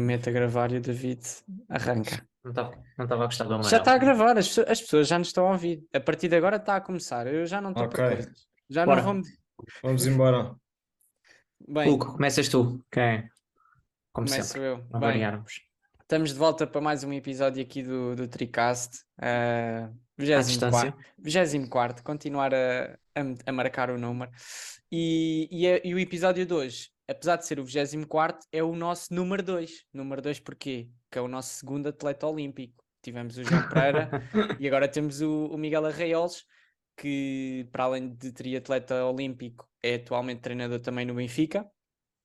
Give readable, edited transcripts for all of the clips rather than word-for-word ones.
meto a gravar e o David arranca. Não estava a gostar do amarelo. Já está a gravar, as pessoas já nos estão a ouvir. A partir de agora está a começar. Eu já não estou Ok. para coisas. Já Bora. não vou. Vamos embora. Bem, Hugo, começas tu. Ok. Como começo sempre. eu. Não Bem, variarmos. estamos de volta para mais um episódio aqui do Tricast. À 24. distância. 24, continuar a marcar o número. E o episódio de hoje, apesar de ser o 24, é o nosso número 2. Número 2 porquê? Que é o nosso segundo atleta olímpico. Tivemos o João Pereira e agora temos o Miguel Arraiolos, que para além de triatleta olímpico é atualmente treinador também no Benfica.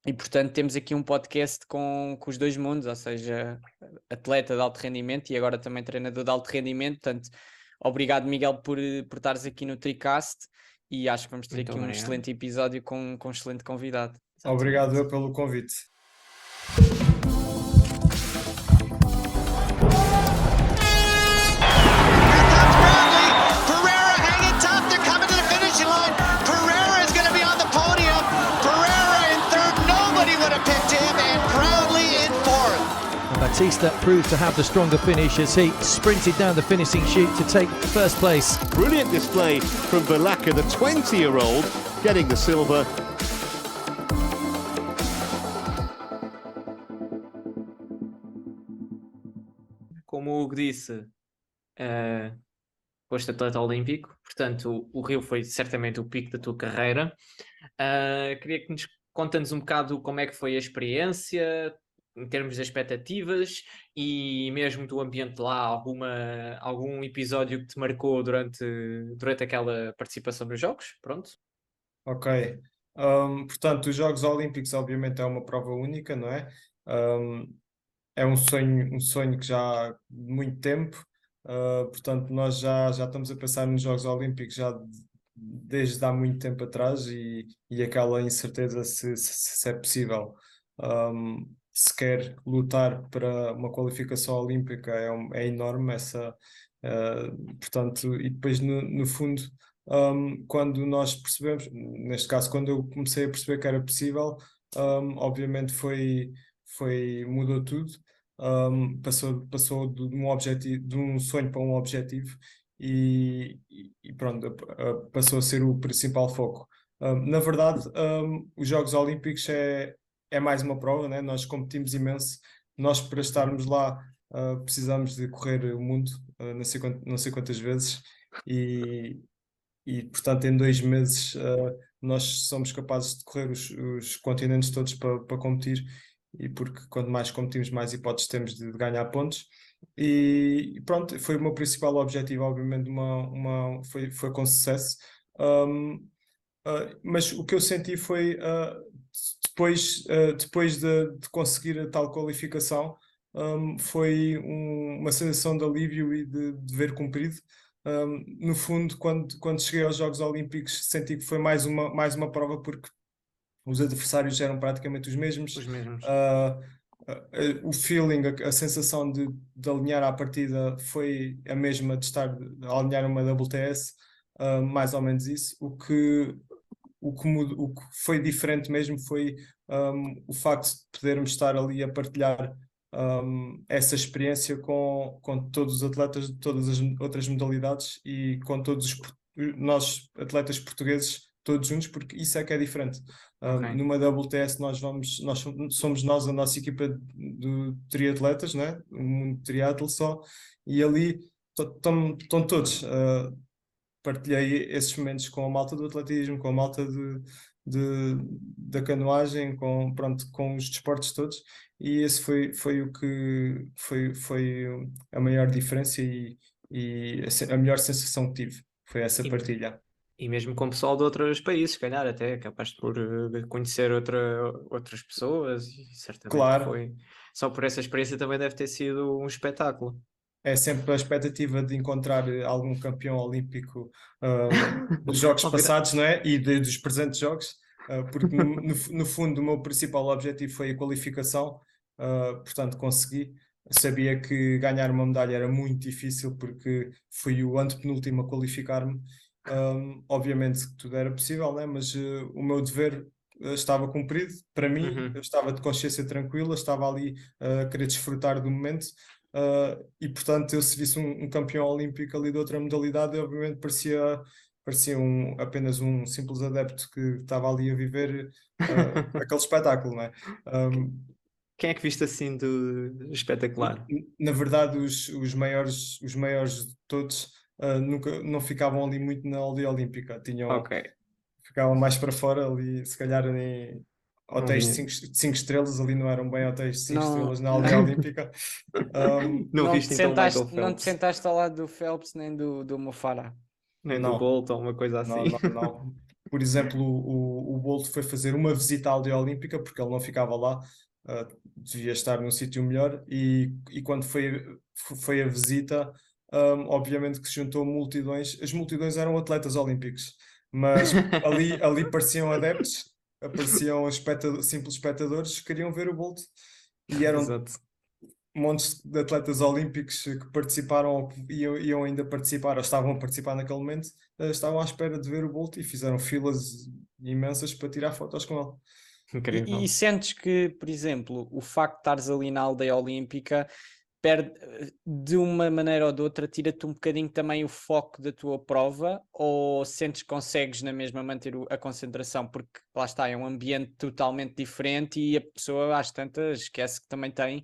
E portanto temos aqui um podcast com os dois mundos, ou seja, atleta de alto rendimento e agora também treinador de alto rendimento. Portanto, obrigado Miguel por estares aqui no Tricast e acho que vamos ter Muito aqui um obrigado. excelente episódio com um excelente convidado. Obrigado eu pelo convite. Pereira hanging tough. They're coming to the finishing line. Pereira is going to be on the podium. Pereira in third. Nobody would have picked him, and proudly in fourth. And Batista proved to have the stronger finish as he sprinted down the finishing chute to take first place. Brilliant display from Velaka, the 20-year-old, getting the silver. Como o Hugo disse, foste atleta olímpico, portanto o Rio foi certamente o pico da tua carreira. Queria que nos conta-nos um bocado como é que foi a experiência, em termos de expectativas e mesmo do ambiente lá, algum episódio que te marcou durante aquela participação nos Jogos, pronto. Ok. Portanto, os Jogos Olímpicos obviamente é uma prova única, não é? É um sonho que já há muito tempo. Portanto, nós já estamos a pensar nos Jogos Olímpicos já desde há muito tempo atrás e aquela incerteza se é possível sequer lutar para uma qualificação olímpica é enorme portanto, e depois no fundo quando nós percebemos, neste caso quando eu comecei a perceber que era possível, obviamente mudou tudo. Passou de um objetivo, de um sonho para um objetivo e pronto, passou a ser o principal foco. Na verdade, os Jogos Olímpicos é mais uma prova, né? Nós competimos imenso. Nós, para estarmos lá, precisamos de correr o mundo não sei quantas vezes e portanto, em 2 meses nós somos capazes de correr os continentes todos para competir. E porque quanto mais competimos, mais hipóteses temos de ganhar pontos. E pronto, foi o meu principal objetivo, obviamente, foi com sucesso. Mas o que eu senti foi, depois de conseguir a tal qualificação, foi uma sensação de alívio e de dever cumprido. No fundo, quando cheguei aos Jogos Olímpicos, senti que foi mais uma prova, porque os adversários eram praticamente os mesmos. O feeling, a sensação de alinhar à partida foi a mesma de estar a alinhar uma WTS, mais ou menos isso. O que foi diferente mesmo foi o facto de podermos estar ali a partilhar essa experiência com todos os atletas de todas as outras modalidades e com todos nós atletas portugueses todos juntos, porque isso é que é diferente. Okay. Numa WTS somos nós a nossa equipa de triatletas, né? Um triatlo só, e ali estão todos. Partilhei esses momentos com a malta do atletismo, com a malta da canoagem, com os desportos todos, e esse foi o que foi a maior diferença e a melhor sensação que tive, foi essa partilha. E mesmo com pessoal de outros países, se calhar até capaz por conhecer outras pessoas, e certamente Claro. foi. Só por essa experiência também deve ter sido um espetáculo. É sempre a expectativa de encontrar algum campeão olímpico dos jogos passados, não é? E dos presentes jogos, porque no fundo o meu principal objetivo foi a qualificação, portanto consegui. Sabia que ganhar uma medalha era muito difícil, porque fui o antepenúltimo a qualificar-me. Obviamente que tudo era possível, né? Mas o meu dever estava cumprido. Para mim, Uhum. eu estava de consciência tranquila, estava ali a querer desfrutar do momento. E portanto, eu se visse um campeão olímpico ali de outra modalidade, eu, obviamente parecia apenas um simples adepto que estava ali a viver aquele espetáculo, não é? Um, Quem é que viste assim do espetacular? Na verdade, os maiores de todos nunca não ficavam ali muito na aldeia olímpica, Ok, ficavam mais para fora ali, se calhar em não hotéis de vi. 5 estrelas, ali não eram bem hotéis de 5 Não, estrelas na aldeia olímpica. Não viste então o Michael não te Phelps, sentaste ao lado do Phelps nem do Mo Farah. nem do Não, Bolt ou uma coisa não, assim? não, não. Por exemplo, o Bolt foi fazer uma visita à aldeia olímpica, porque ele não ficava lá, devia estar num sítio melhor, e quando foi a visita, obviamente que se juntou multidões. As multidões eram atletas olímpicos, mas ali pareciam adeptos, apareciam simples espectadores que queriam ver o Bolt. E eram Exato. montes de atletas olímpicos que participaram ou que iam ainda participar ou estavam a participar naquele momento, estavam à espera de ver o Bolt e fizeram filas imensas para tirar fotos com ele. Incrível. E sentes que, por exemplo, o facto de estares ali na aldeia olímpica perde, de uma maneira ou de outra, tira-te um bocadinho também o foco da tua prova, ou sentes que consegues na mesma manter a concentração? Porque lá está, é um ambiente totalmente diferente e a pessoa às tantas esquece que também tem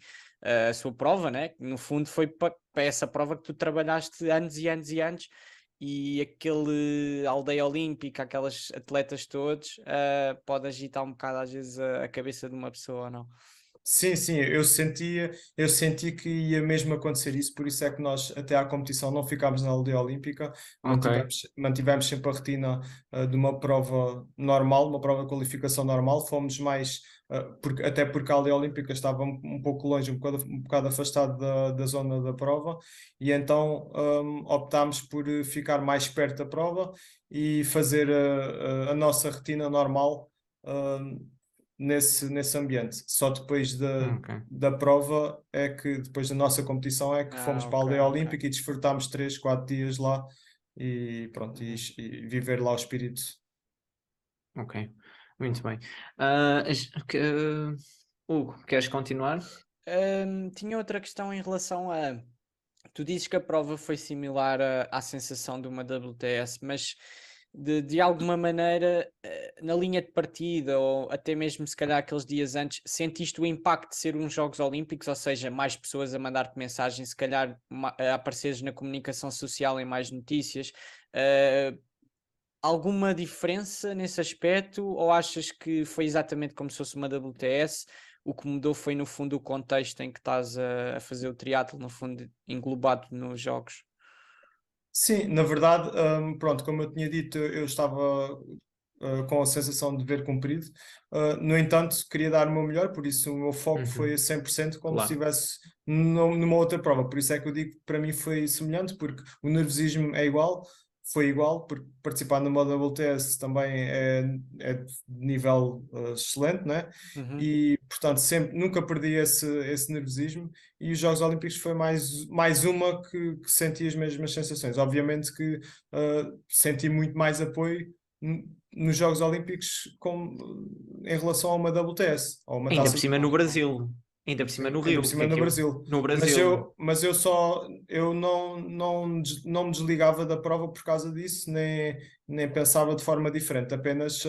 a sua prova, né? No fundo foi para essa prova que tu trabalhaste anos e anos e anos. E aquele aldeia olímpica, aquelas atletas todos, pode agitar um bocado às vezes a cabeça de uma pessoa ou não. Sim, sim, eu senti que ia mesmo acontecer isso, por isso é que nós até à competição não ficámos na aldeia olímpica, Ok. mantivemos sempre a rotina de uma prova normal, uma prova de qualificação normal, fomos mais, até porque a aldeia olímpica estava um pouco longe, um bocado afastado da zona da prova, e então optámos por ficar mais perto da prova e fazer a nossa rotina normal. Nesse ambiente. Só depois Ok. da prova é que, depois da nossa competição, é que fomos para a Ok, aldeia ok. olímpica e desfrutámos 3, 4 dias lá e pronto, e viver lá o espírito. Ok. Muito bem. Hugo, queres continuar? Tinha outra questão em relação a. Tu dizes que a prova foi similar à sensação de uma WTS, mas de alguma maneira, na linha de partida, ou até mesmo se calhar aqueles dias antes, sentiste o impacto de ser uns Jogos Olímpicos, ou seja, mais pessoas a mandar-te mensagens, se calhar a apareceres na comunicação social em mais notícias. eh, Alguma diferença nesse aspecto, ou achas que foi exatamente como se fosse uma WTS? O que mudou foi no fundo o contexto em que estás a fazer o triatlo, no fundo englobado nos jogos. Sim, na verdade, pronto, como eu tinha dito, eu estava com a sensação de dever cumprido. No entanto, queria dar o meu melhor, por isso o meu foco foi a 100% como se Claro. estivesse numa outra prova. Por isso é que eu digo que para mim foi semelhante, porque o nervosismo é igual, foi igual, porque participar numa WTS também é de nível excelente, né? Uhum. E, portanto, nunca perdi esse nervosismo. E os Jogos Olímpicos foi mais uma que senti as mesmas sensações. Obviamente que senti muito mais apoio nos Jogos Olímpicos em relação a uma WTS, ou uma Ainda taça por do cima no mundo, Brasil. Ainda por cima no ainda por Rio. cima Que no aquilo... Brasil. No Mas Brasil. eu não me desligava da prova por causa disso, nem pensava de forma diferente, apenas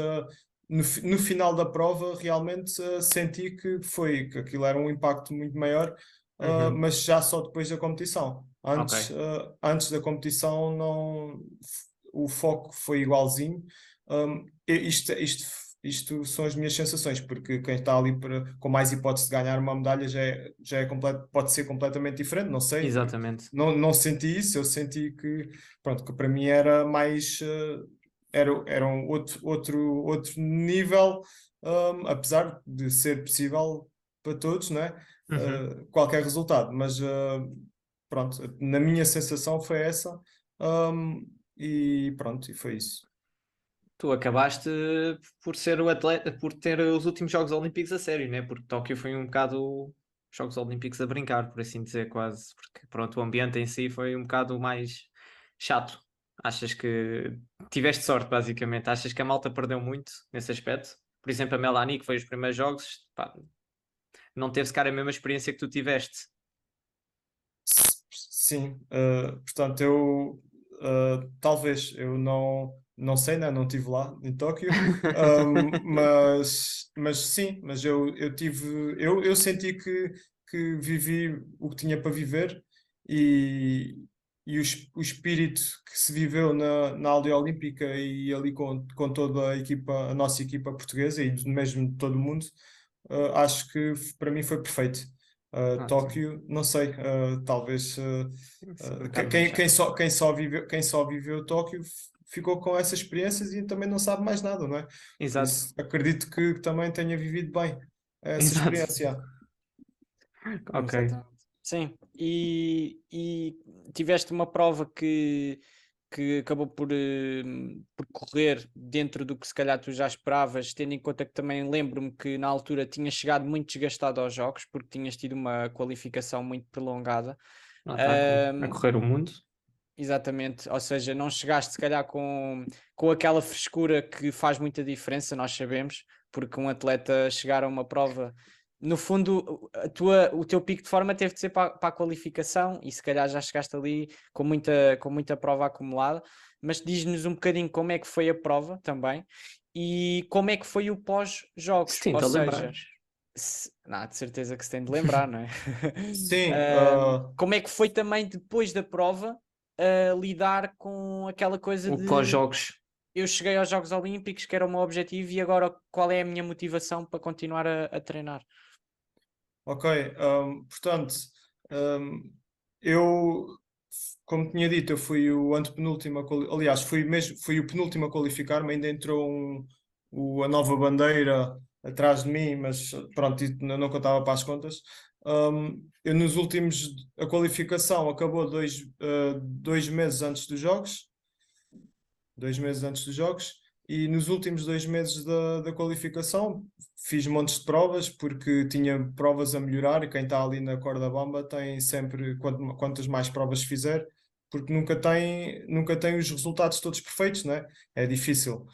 no final da prova realmente senti que aquilo era um impacto muito maior, Uhum. mas já só depois da competição. Ok. Antes da competição não, o foco foi igualzinho. Isto são as minhas sensações, porque quem está ali com mais hipótese de ganhar uma medalha pode ser completamente diferente, não sei, porque Exatamente. não senti isso, eu senti pronto, que para mim era mais era um outro nível, apesar de ser possível para todos, né? Uhum. Qualquer resultado, mas pronto, na minha sensação foi essa, e pronto, e foi isso. Tu acabaste por ser o atleta, por ter os últimos Jogos Olímpicos a sério, né? Porque Tóquio foi um bocado Jogos Olímpicos a brincar, por assim dizer, quase. Porque pronto, o ambiente em si foi um bocado mais chato. Achas que tiveste sorte, basicamente? Achas que a malta perdeu muito nesse aspecto? por exemplo, a Melanie, que foi os primeiros jogos, pá, não teve sequer a mesma experiência que tu tiveste. Sim, portanto, talvez, eu não sei, né? Não estive lá em Tóquio, mas sim, mas eu senti que vivi o que tinha para viver e, o espírito que se viveu na aldeia olímpica e ali com toda a equipa, a nossa equipa portuguesa e mesmo de todo o mundo, acho que para mim foi perfeito. Tóquio, não sei, talvez quem só viveu Tóquio ficou com essas experiências e também não sabe mais nada, não é? Por Exato. isso, acredito que também tenha vivido bem essa Exato. experiência. Ok. Exatamente. Sim, e tiveste uma prova que acabou por correr dentro do que se calhar tu já esperavas, tendo em conta que também lembro-me que na altura tinhas chegado muito desgastado aos jogos, porque tinhas tido uma qualificação muito prolongada. Lá está a correr o mundo. Exatamente, ou seja, não chegaste se calhar com aquela frescura que faz muita diferença, nós sabemos, porque um atleta chegar a uma prova, no fundo, o teu pico de forma teve de ser para a qualificação e se calhar já chegaste ali com muita prova acumulada, mas diz-nos um bocadinho como é que foi a prova também e como é que foi o pós-jogos, Se ou tenta seja, lembrar. não, de certeza que se tem de lembrar, não é? Sim, Como é que foi também depois da prova lidar com aquela coisa O de pós-jogos. eu cheguei aos Jogos Olímpicos, que era o meu objetivo, e agora qual é a minha motivação para continuar a treinar? ok, portanto, eu, como tinha dito, eu fui o antepenúltimo, aliás, fui o penúltimo a qualificar-me, ainda entrou a nova bandeira atrás de mim, mas pronto, isso não contava para as contas. Eu a qualificação acabou dois meses antes dos Jogos, 2 meses antes dos Jogos, e nos últimos 2 meses da qualificação fiz montes de provas, porque tinha provas a melhorar, e quem está ali na corda bamba tem sempre, quantas mais provas fizer, porque nunca tem os resultados todos perfeitos, né? É difícil.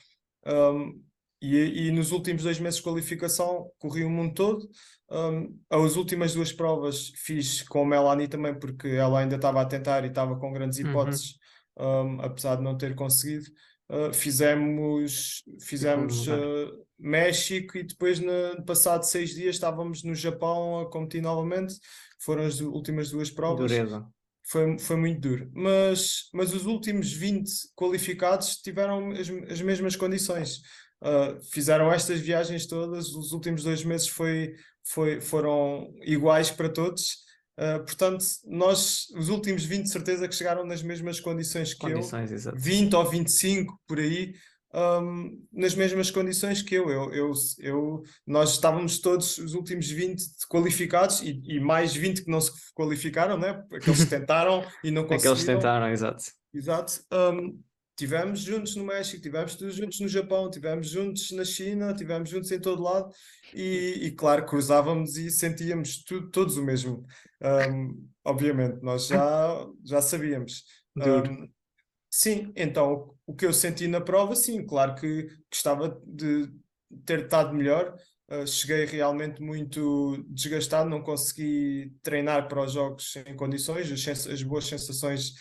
E nos últimos 2 meses de qualificação corri o mundo todo. As últimas 2 provas fiz com a Melanie também, porque ela ainda estava a tentar e estava com grandes hipóteses, apesar de não ter conseguido. Fizemos México e depois, passado 6 dias, estávamos no Japão a competir novamente. Foram as últimas 2 provas. Dureza. Foi muito duro. Mas os últimos 20 qualificados tiveram as mesmas condições. Fizeram estas viagens todas, os últimos 2 meses foram iguais para todos. Portanto, os últimos 20 de certeza que chegaram nas mesmas condições que Condições, exato. 20 ou 25 por aí, nas mesmas condições que nós estávamos todos os últimos 20 qualificados e mais 20 que não se qualificaram, né? Aqueles que tentaram e não Aqueles conseguiram. tentaram, exato. Exato. Tivemos juntos no México, tivemos juntos no Japão, tivemos juntos na China, tivemos juntos em todo lado e claro, cruzávamos e sentíamos todos o mesmo. Obviamente, nós já sabíamos. Duro. Sim, então o que eu senti na prova, sim, claro que gostava de ter estado melhor. Cheguei realmente muito desgastado, não consegui treinar para os jogos em condições, as boas sensações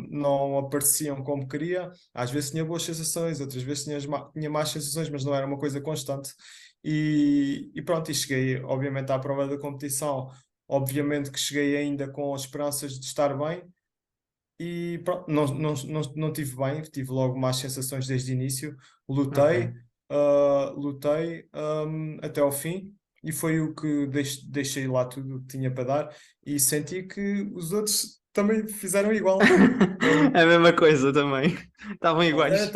não apareciam como queria. Às vezes tinha boas sensações, outras vezes tinha más sensações, mas não era uma coisa constante. E pronto, e cheguei obviamente à prova da competição, obviamente que cheguei ainda com esperanças de estar bem. E pronto, não tive bem, tive logo más sensações desde o início. Lutei até ao fim e foi o que deixei lá tudo o que tinha para dar e senti que os outros também fizeram igual. A mesma coisa também. Estavam iguais.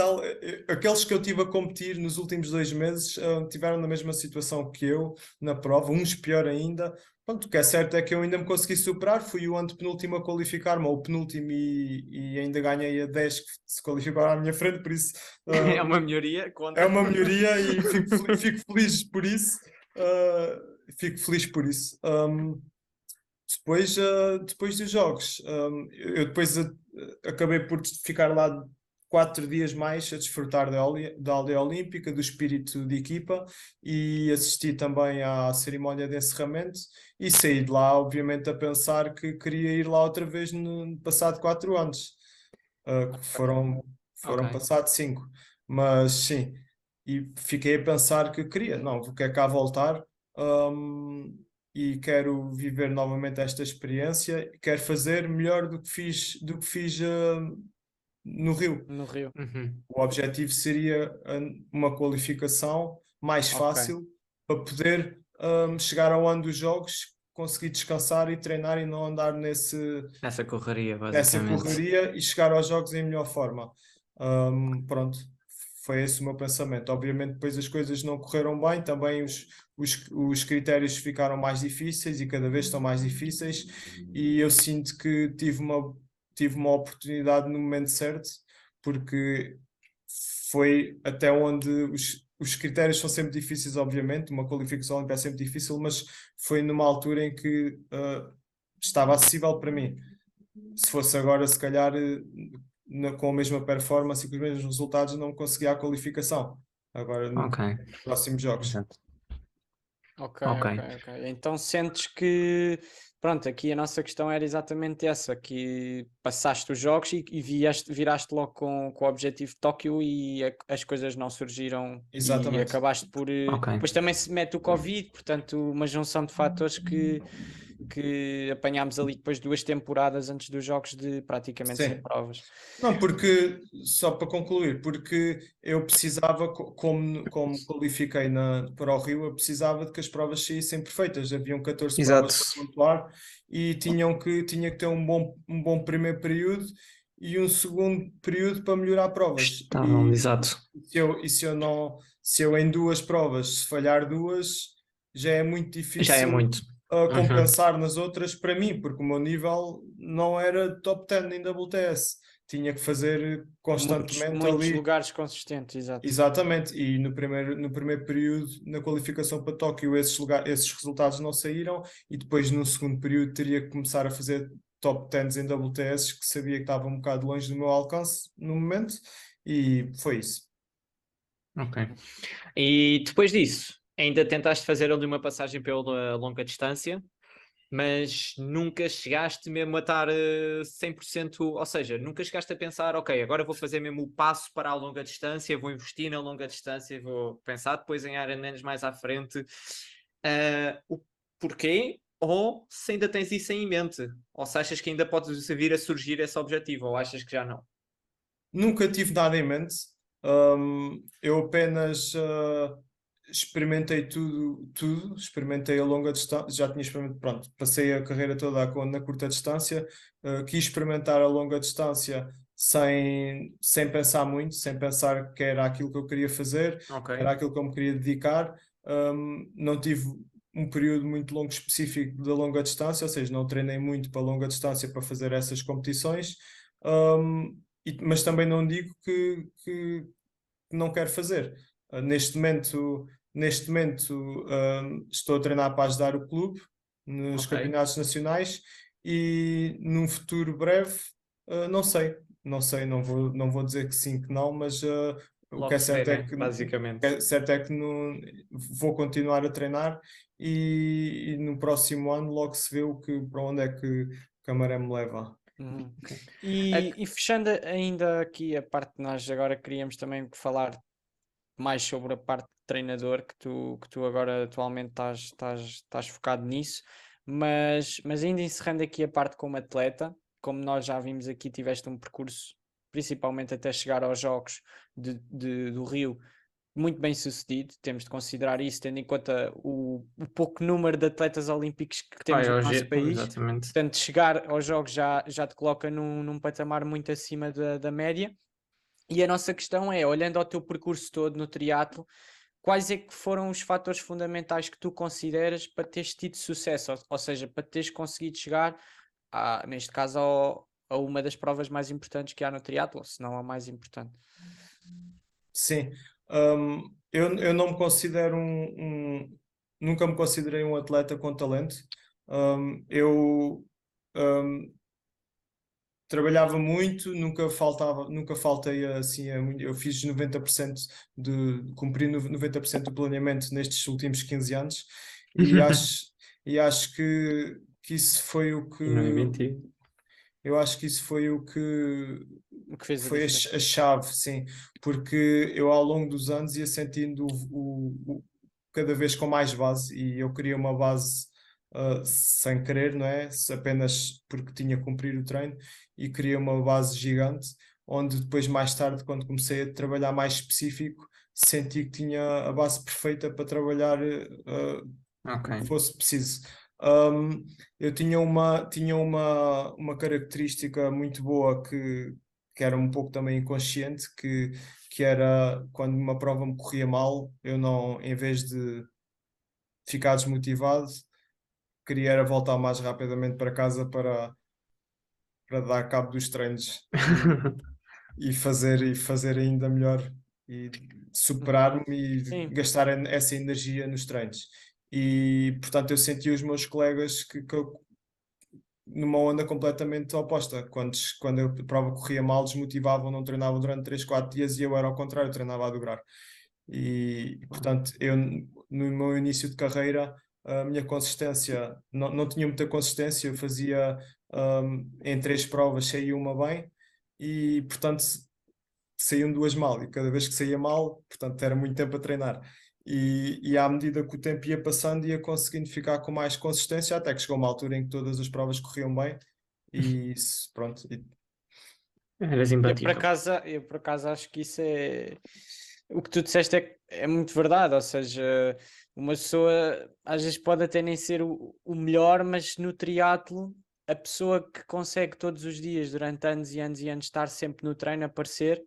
Aqueles que eu tive a competir nos últimos 2 meses tiveram na mesma situação que eu na prova, uns pior ainda. Pronto, o que é certo é que eu ainda me consegui superar, fui o antepenúltimo a qualificar-me, ou o penúltimo, e ainda ganhei a 10 que se qualificaram à minha frente, por isso É uma melhoria. Conta. é uma melhoria e fico feliz por isso. Fico feliz por isso. Depois dos jogos, eu depois acabei por ficar lá 4 dias mais a desfrutar da aldeia olímpica, do espírito de equipa, e assisti também à cerimónia de encerramento e saí de lá, obviamente, a pensar que queria ir lá outra vez no passado 4 anos, que foram Ok. passados 5, mas sim, e fiquei a pensar que queria, não, quero cá voltar, e quero viver novamente esta experiência, quero fazer melhor do que fiz no Rio. No Rio. Uhum. O objetivo seria uma qualificação mais Ok. fácil para poder chegar ao ano dos jogos, conseguir descansar e treinar e não andar Nessa correria, nessa basicamente. correria e chegar aos jogos em melhor forma. Pronto, foi esse o meu pensamento. Obviamente depois as coisas não correram bem, também os critérios ficaram mais difíceis e cada vez estão mais difíceis, e eu sinto que tive uma oportunidade no momento certo, porque foi até onde os critérios são sempre difíceis, obviamente, uma qualificação olímpica é sempre difícil, mas foi numa altura em que estava acessível para mim. Se fosse agora, se calhar, com a mesma performance e com os mesmos resultados, não conseguia a qualificação. Agora, nos Ok. próximos jogos. Exato. Ok, Ok. ok, ok. Então sentes que, pronto, aqui a nossa questão era exatamente essa, que passaste os jogos e viraste logo com o objetivo de Tóquio e as coisas não surgiram e Exatamente. acabaste por... Ok. Depois também se mete o Covid, portanto uma junção de fatores que apanhámos ali depois 2 temporadas antes dos jogos de praticamente Sim. sem provas. Não, porque, só para concluir, porque eu precisava, como qualifiquei para o Rio, eu precisava de que as provas saíssem perfeitas. Haviam 14 Exato. provas para pontuar e tinha que ter um bom primeiro período e um segundo período para melhorar provas. Estavam, exato. Se eu em 2 provas, se falhar 2, já é muito difícil Já é muito. compensar nas outras para mim, porque o meu nível não era top 10 em WTS. Tinha que fazer constantemente Muitos ali. lugares consistentes, exato. Exatamente, e no primeiro período, na qualificação para Tóquio, esses resultados não saíram, e depois no segundo período teria que começar a fazer top 10 em WTS, que sabia que estava um bocado longe do meu alcance no momento, e foi isso. Ok. E depois disso, ainda tentaste fazer ali uma passagem pela longa distância, mas nunca chegaste mesmo a estar 100%, ou seja, nunca chegaste a pensar, ok, agora vou fazer mesmo o passo para a longa distância, vou investir na longa distância, vou pensar depois em Ironmans mais à frente. O porquê? Ou se ainda tens isso em mente? Ou se achas que ainda pode vir a surgir esse objetivo? Ou achas que já não? Nunca tive nada em mente. Eu apenas experimentei tudo. Experimentei a longa distância, já tinha experimentado, pronto, passei a carreira toda na curta distância, quis experimentar a longa distância sem pensar muito, sem pensar que era aquilo que eu queria fazer, Ok. era aquilo que eu me queria dedicar. Não tive um período muito longo específico da longa distância, ou seja, não treinei muito para longa distância para fazer essas competições. Mas também não digo que não quero fazer. Neste momento, estou a treinar para ajudar o clube nos Ok. campeonatos nacionais, e num futuro breve, não sei, não vou dizer que sim, que não, mas o Logo que é se vê, certo é né? que Basicamente. não, vou continuar a treinar, e no próximo ano logo se vê para onde é que a maré me leva. Uhum. Ok. E fechando ainda aqui a parte que nós agora queríamos também falar mais sobre a parte de treinador, que tu agora atualmente estás focado nisso, mas ainda encerrando aqui a parte como atleta, como nós já vimos aqui, tiveste um percurso, principalmente até chegar aos Jogos do Rio, muito bem sucedido, temos de considerar isso, tendo em conta o pouco número de atletas olímpicos que temos no nosso país. Exatamente. Portanto, chegar aos Jogos já te coloca num patamar muito acima da média. E a nossa questão é, olhando ao teu percurso todo no triatlo, quais é que foram os fatores fundamentais que tu consideras para teres tido sucesso? Ou seja, para teres conseguido chegar, neste caso, a uma das provas mais importantes que há no triatlo, se não a mais importante. Sim, eu não me considero nunca me considerei um atleta com talento. Eu trabalhava muito, nunca faltei assim, eu fiz 90% cumpri 90% do planeamento nestes últimos 15 anos e acho que isso foi o que... E não é mentira. Eu acho que isso foi o que fez a foi diferença. a chave, sim, porque eu ao longo dos anos ia sentindo cada vez com mais base e eu queria uma base sem querer, não é? Apenas porque tinha que cumprir o treino e queria uma base gigante, onde depois mais tarde, quando comecei a trabalhar mais específico, senti que tinha a base perfeita para trabalhar o que fosse preciso. Eu tinha uma característica muito boa que era um pouco também inconsciente, que era quando uma prova me corria mal, eu não, em vez de ficar desmotivado, queria era voltar mais rapidamente para casa para dar cabo dos treinos e fazer ainda melhor e superar-me e Sim. gastar essa energia nos treinos. E portanto eu senti os meus colegas que eu numa onda completamente oposta. Quando a prova corria mal, desmotivavam, não treinavam durante 3, 4 dias e eu era ao contrário, treinava a dobrar. E portanto, eu no meu início de carreira, a minha consistência, não tinha muita consistência, eu fazia em 3 provas, saía uma bem e portanto saíam 2 mal, e cada vez que saía mal, portanto era muito tempo a treinar. E à medida que o tempo ia passando, ia conseguindo ficar com mais consistência, até que chegou uma altura em que todas as provas corriam bem, e pronto. Eras Eu imbatível. por acaso acho que isso é... O que tu disseste é muito verdade, ou seja, uma pessoa às vezes pode até nem ser o melhor, mas no triatlo, a pessoa que consegue todos os dias, durante anos e anos e anos, estar sempre no treino, aparecer,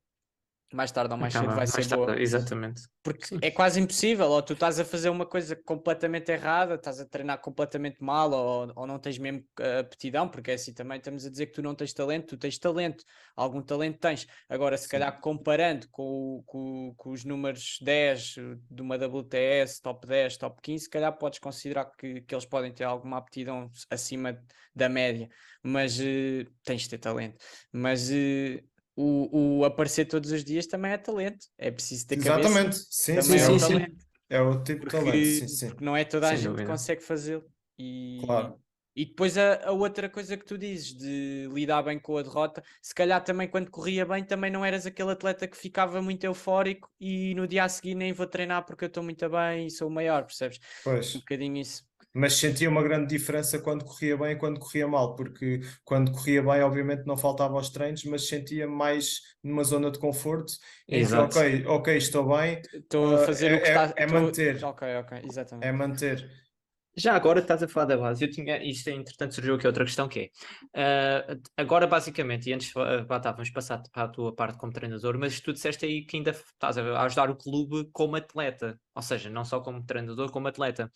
mais tarde ou mais cedo vai ser boa. Exatamente. Porque Sim. é quase impossível, ou tu estás a fazer uma coisa completamente errada, estás a treinar completamente mal, ou não tens mesmo aptidão, porque é assim também estamos a dizer que tu não tens talento, tu tens talento, algum talento tens. Agora, se calhar comparando com os números 10 de uma WTS, top 10, top 15, se calhar podes considerar que eles podem ter alguma aptidão acima da média, mas tens de ter talento. Mas o aparecer todos os dias também é talento, é preciso ter cabeça. Exatamente, sim, Também sim, é um sim. talento. é o tipo de talento, sim, sim, Porque não é toda a Sem gente que dúvida. consegue fazê-lo. E, claro. e depois a outra coisa que tu dizes de lidar bem com a derrota, se calhar também quando corria bem, também não eras aquele atleta que ficava muito eufórico e no dia a seguir nem vou treinar porque eu estou muito bem e sou o maior, percebes? Pois. Um bocadinho isso. Mas sentia uma grande diferença quando corria bem e quando corria mal, porque quando corria bem, obviamente não faltava aos treinos, mas sentia mais numa zona de conforto em Exato. que, ok, estou bem, Estou a fazer o que está... manter, Ok, exatamente. é manter. Já agora estás a falar da base. Isto entretanto surgiu aqui outra questão que é agora basicamente, e antes vamos passar para a tua parte como treinador, mas tu disseste aí que ainda estás a ajudar o clube como atleta, ou seja, não só como treinador, como atleta.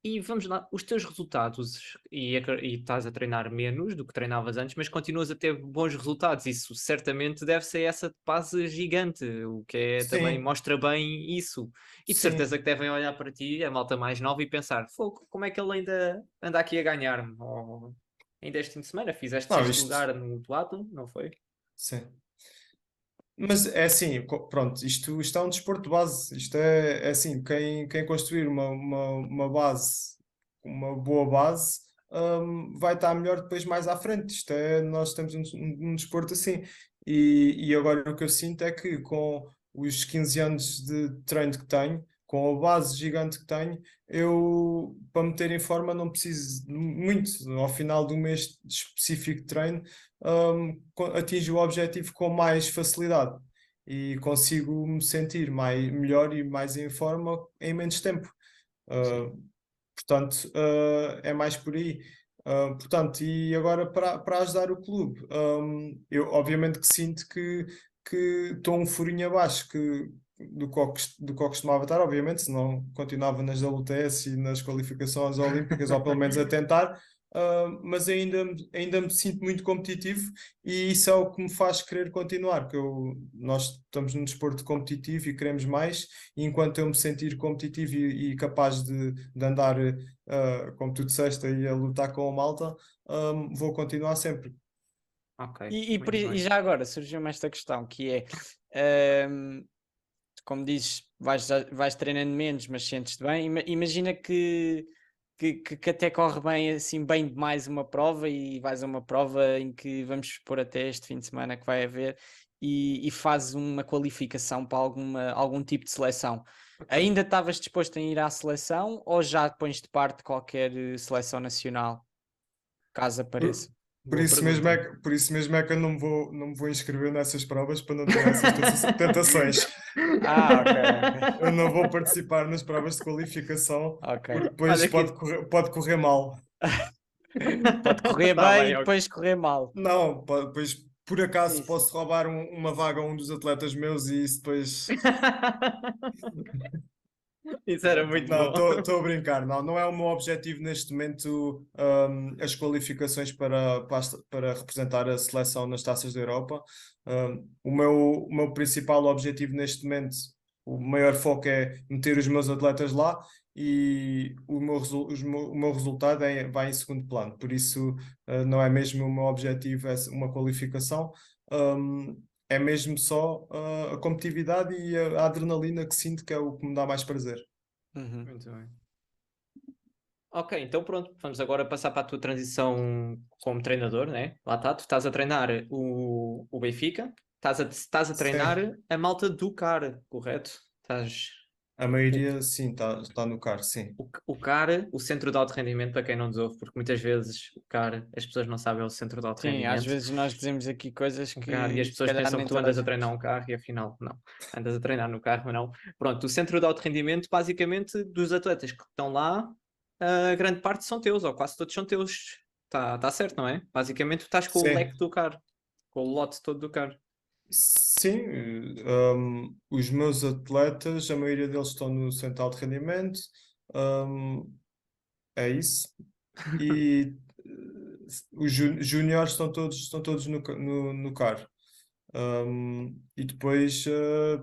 E vamos lá, os teus resultados, e estás a treinar menos do que treinavas antes, mas continuas a ter bons resultados. Isso certamente deve ser essa base gigante, o que também Sim, mostra bem isso. E de sim. certeza que devem olhar para ti, a malta mais nova, e pensar: fogo, como é que ele ainda anda aqui a ganhar-me? Ou ainda este fim de semana fizeste Não, sexto lugar no duatlo, não foi? Sim. Mas é assim, pronto, isto é um desporto de base, isto é assim, quem construir uma base, uma boa base, vai estar melhor depois mais à frente, nós temos um desporto assim, e agora o que eu sinto é que com os 15 anos de treino que tenho, com a base gigante que tenho, eu, para me ter em forma, não preciso muito, ao final do mês específico de treino, atinjo o objetivo com mais facilidade e consigo me sentir melhor e mais em forma em menos tempo. Portanto, é mais por aí. Portanto, e agora para ajudar o clube, eu obviamente que sinto que estou um furinho abaixo do que eu costumava estar, obviamente, senão continuava nas WTS e nas qualificações olímpicas, ou pelo menos a tentar. Mas ainda me sinto muito competitivo e isso é o que me faz querer continuar, nós estamos num desporto competitivo e queremos mais, e enquanto eu me sentir competitivo e capaz de andar, como tu disseste, aí a lutar com a malta, vou continuar sempre. Ok, E muito bem. já agora surgiu-me esta questão que é, como dizes, vais treinando menos, mas sentes-te bem. Imagina que até corre bem, assim, bem demais uma prova e vais a uma prova em que vamos supor até este fim de semana que vai haver e fazes uma qualificação para algum tipo de seleção. Ainda estavas disposto a ir à seleção ou já pões de parte qualquer seleção nacional, caso apareça? Por Boa isso mesmo pergunta. por isso mesmo é que eu não me vou inscrever nessas provas para não ter essas tentações. Ok, ok. Eu não vou participar nas provas de qualificação Ok. porque depois Olha que pode correr mal. Pode correr Tá bem bem, e ok. depois correr mal. Não, depois por acaso Sim, sim. posso roubar uma vaga a um dos atletas meus e isso depois. Isso era muito Não, bom. estou a brincar. Não é o meu objetivo neste momento as qualificações para representar a seleção nas taças da Europa. O meu principal objetivo neste momento, o maior foco é meter os meus atletas lá e o meu resultado vai em segundo plano. Por isso, não é mesmo o meu objetivo uma qualificação. É mesmo só a competitividade e a adrenalina que sinto que é o que me dá mais prazer. Uhum. Muito bem. Ok, então pronto, vamos agora passar para a tua transição como treinador, né? Lá está, tu estás a treinar o Benfica, estás a treinar Sim. a malta do CAR, correto? A maioria, sim, está no carro, sim. O CAR, o Centro de Alto Rendimento, para quem não nos ouve, porque muitas vezes o CAR, as pessoas não sabem é o Centro de Alto Sim, às Rendimento. vezes nós dizemos aqui coisas Um carro, e as que se pessoas calhar pensam nem que tu toda a andas a gente. treinar um carro e afinal não, andas a treinar no carro, não. Pronto, o centro de alto rendimento, basicamente, dos atletas que estão lá, a grande parte são teus, ou quase todos são teus. Tá certo, não é? Basicamente, tu estás com o Sim, leque do carro, com o lote todo do carro. sim. Os meus atletas, a maioria deles estão no centro de rendimento. É isso. E os júniores estão todos no carro. E depois,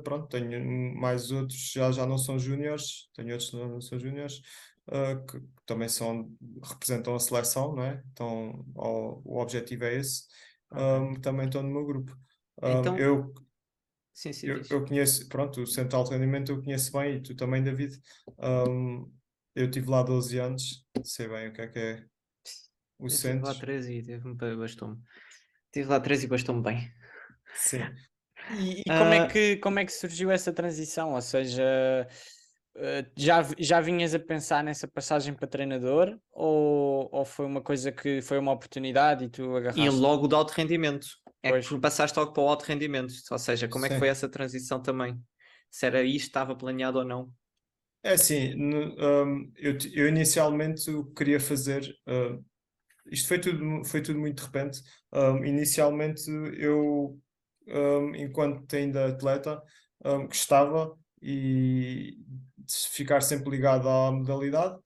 pronto, tenho mais outros, já não são júniores, tenho outros que não são júniores, que também representam a seleção, não é? Então, o objetivo é esse. Ok. Também estão no meu grupo. Então, Eu, sim, sim, eu, diz. eu conheço, pronto, o Centro de Alto Rendimento eu conheço bem, e tu também, David. Eu tive lá 12 anos, sei bem o que é o Eu tive lá centro. 13 e bastou-me. Tive lá 13 e bastou-me bem. Sim. E Ah, como é que surgiu essa transição? Ou seja, já vinhas a pensar nessa passagem para treinador ou foi uma coisa que foi uma oportunidade e tu e agarraste? logo do alto rendimento. É Pois, que passaste logo para o alto rendimento. Ou seja, como é que foi Sim. essa transição também? Se era isto, estava planeado ou não? É assim, eu inicialmente o que queria fazer, isto foi tudo muito de repente. Inicialmente eu, enquanto ainda atleta, gostava de ficar sempre ligado à modalidade,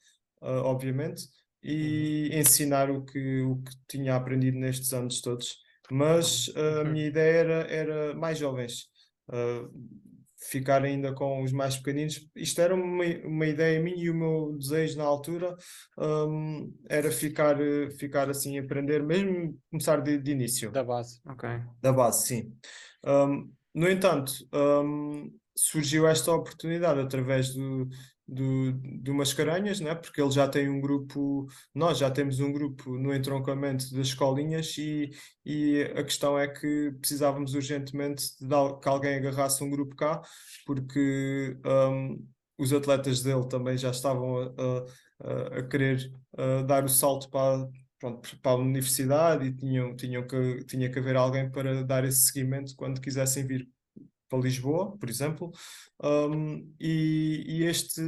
obviamente, e ensinar o que tinha aprendido nestes anos todos. Mas a minha ideia era mais jovens. Uh, Ficar ainda com os mais pequeninos. Isto era uma ideia minha e o meu desejo na altura, era ficar assim, aprender, mesmo começar de início, da base. Ok. da base, sim. No entanto, surgiu esta oportunidade através do Mascarenhas, né? Porque ele já tem um grupo, nós já temos um grupo no entroncamento das escolinhas e a questão é que precisávamos urgentemente que alguém agarrasse um grupo cá, porque os atletas dele também já estavam a querer dar o salto pronto, para a universidade e tinha que haver alguém para dar esse seguimento quando quisessem vir para Lisboa, por exemplo. E este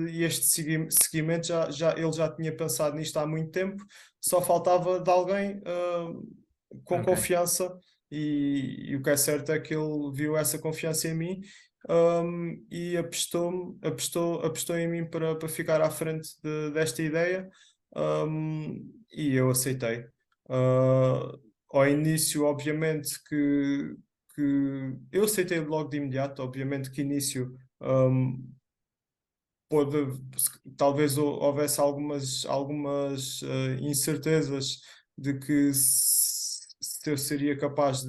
seguimento ele já tinha pensado nisto há muito tempo, só faltava de alguém com Ok. confiança, e o que é certo é que ele viu essa confiança em mim. E apostou em mim para ficar à frente desta ideia. E eu aceitei. Ao início, obviamente, que eu aceitei logo de imediato. Obviamente que início, pode, talvez houvesse algumas incertezas de que se eu seria capaz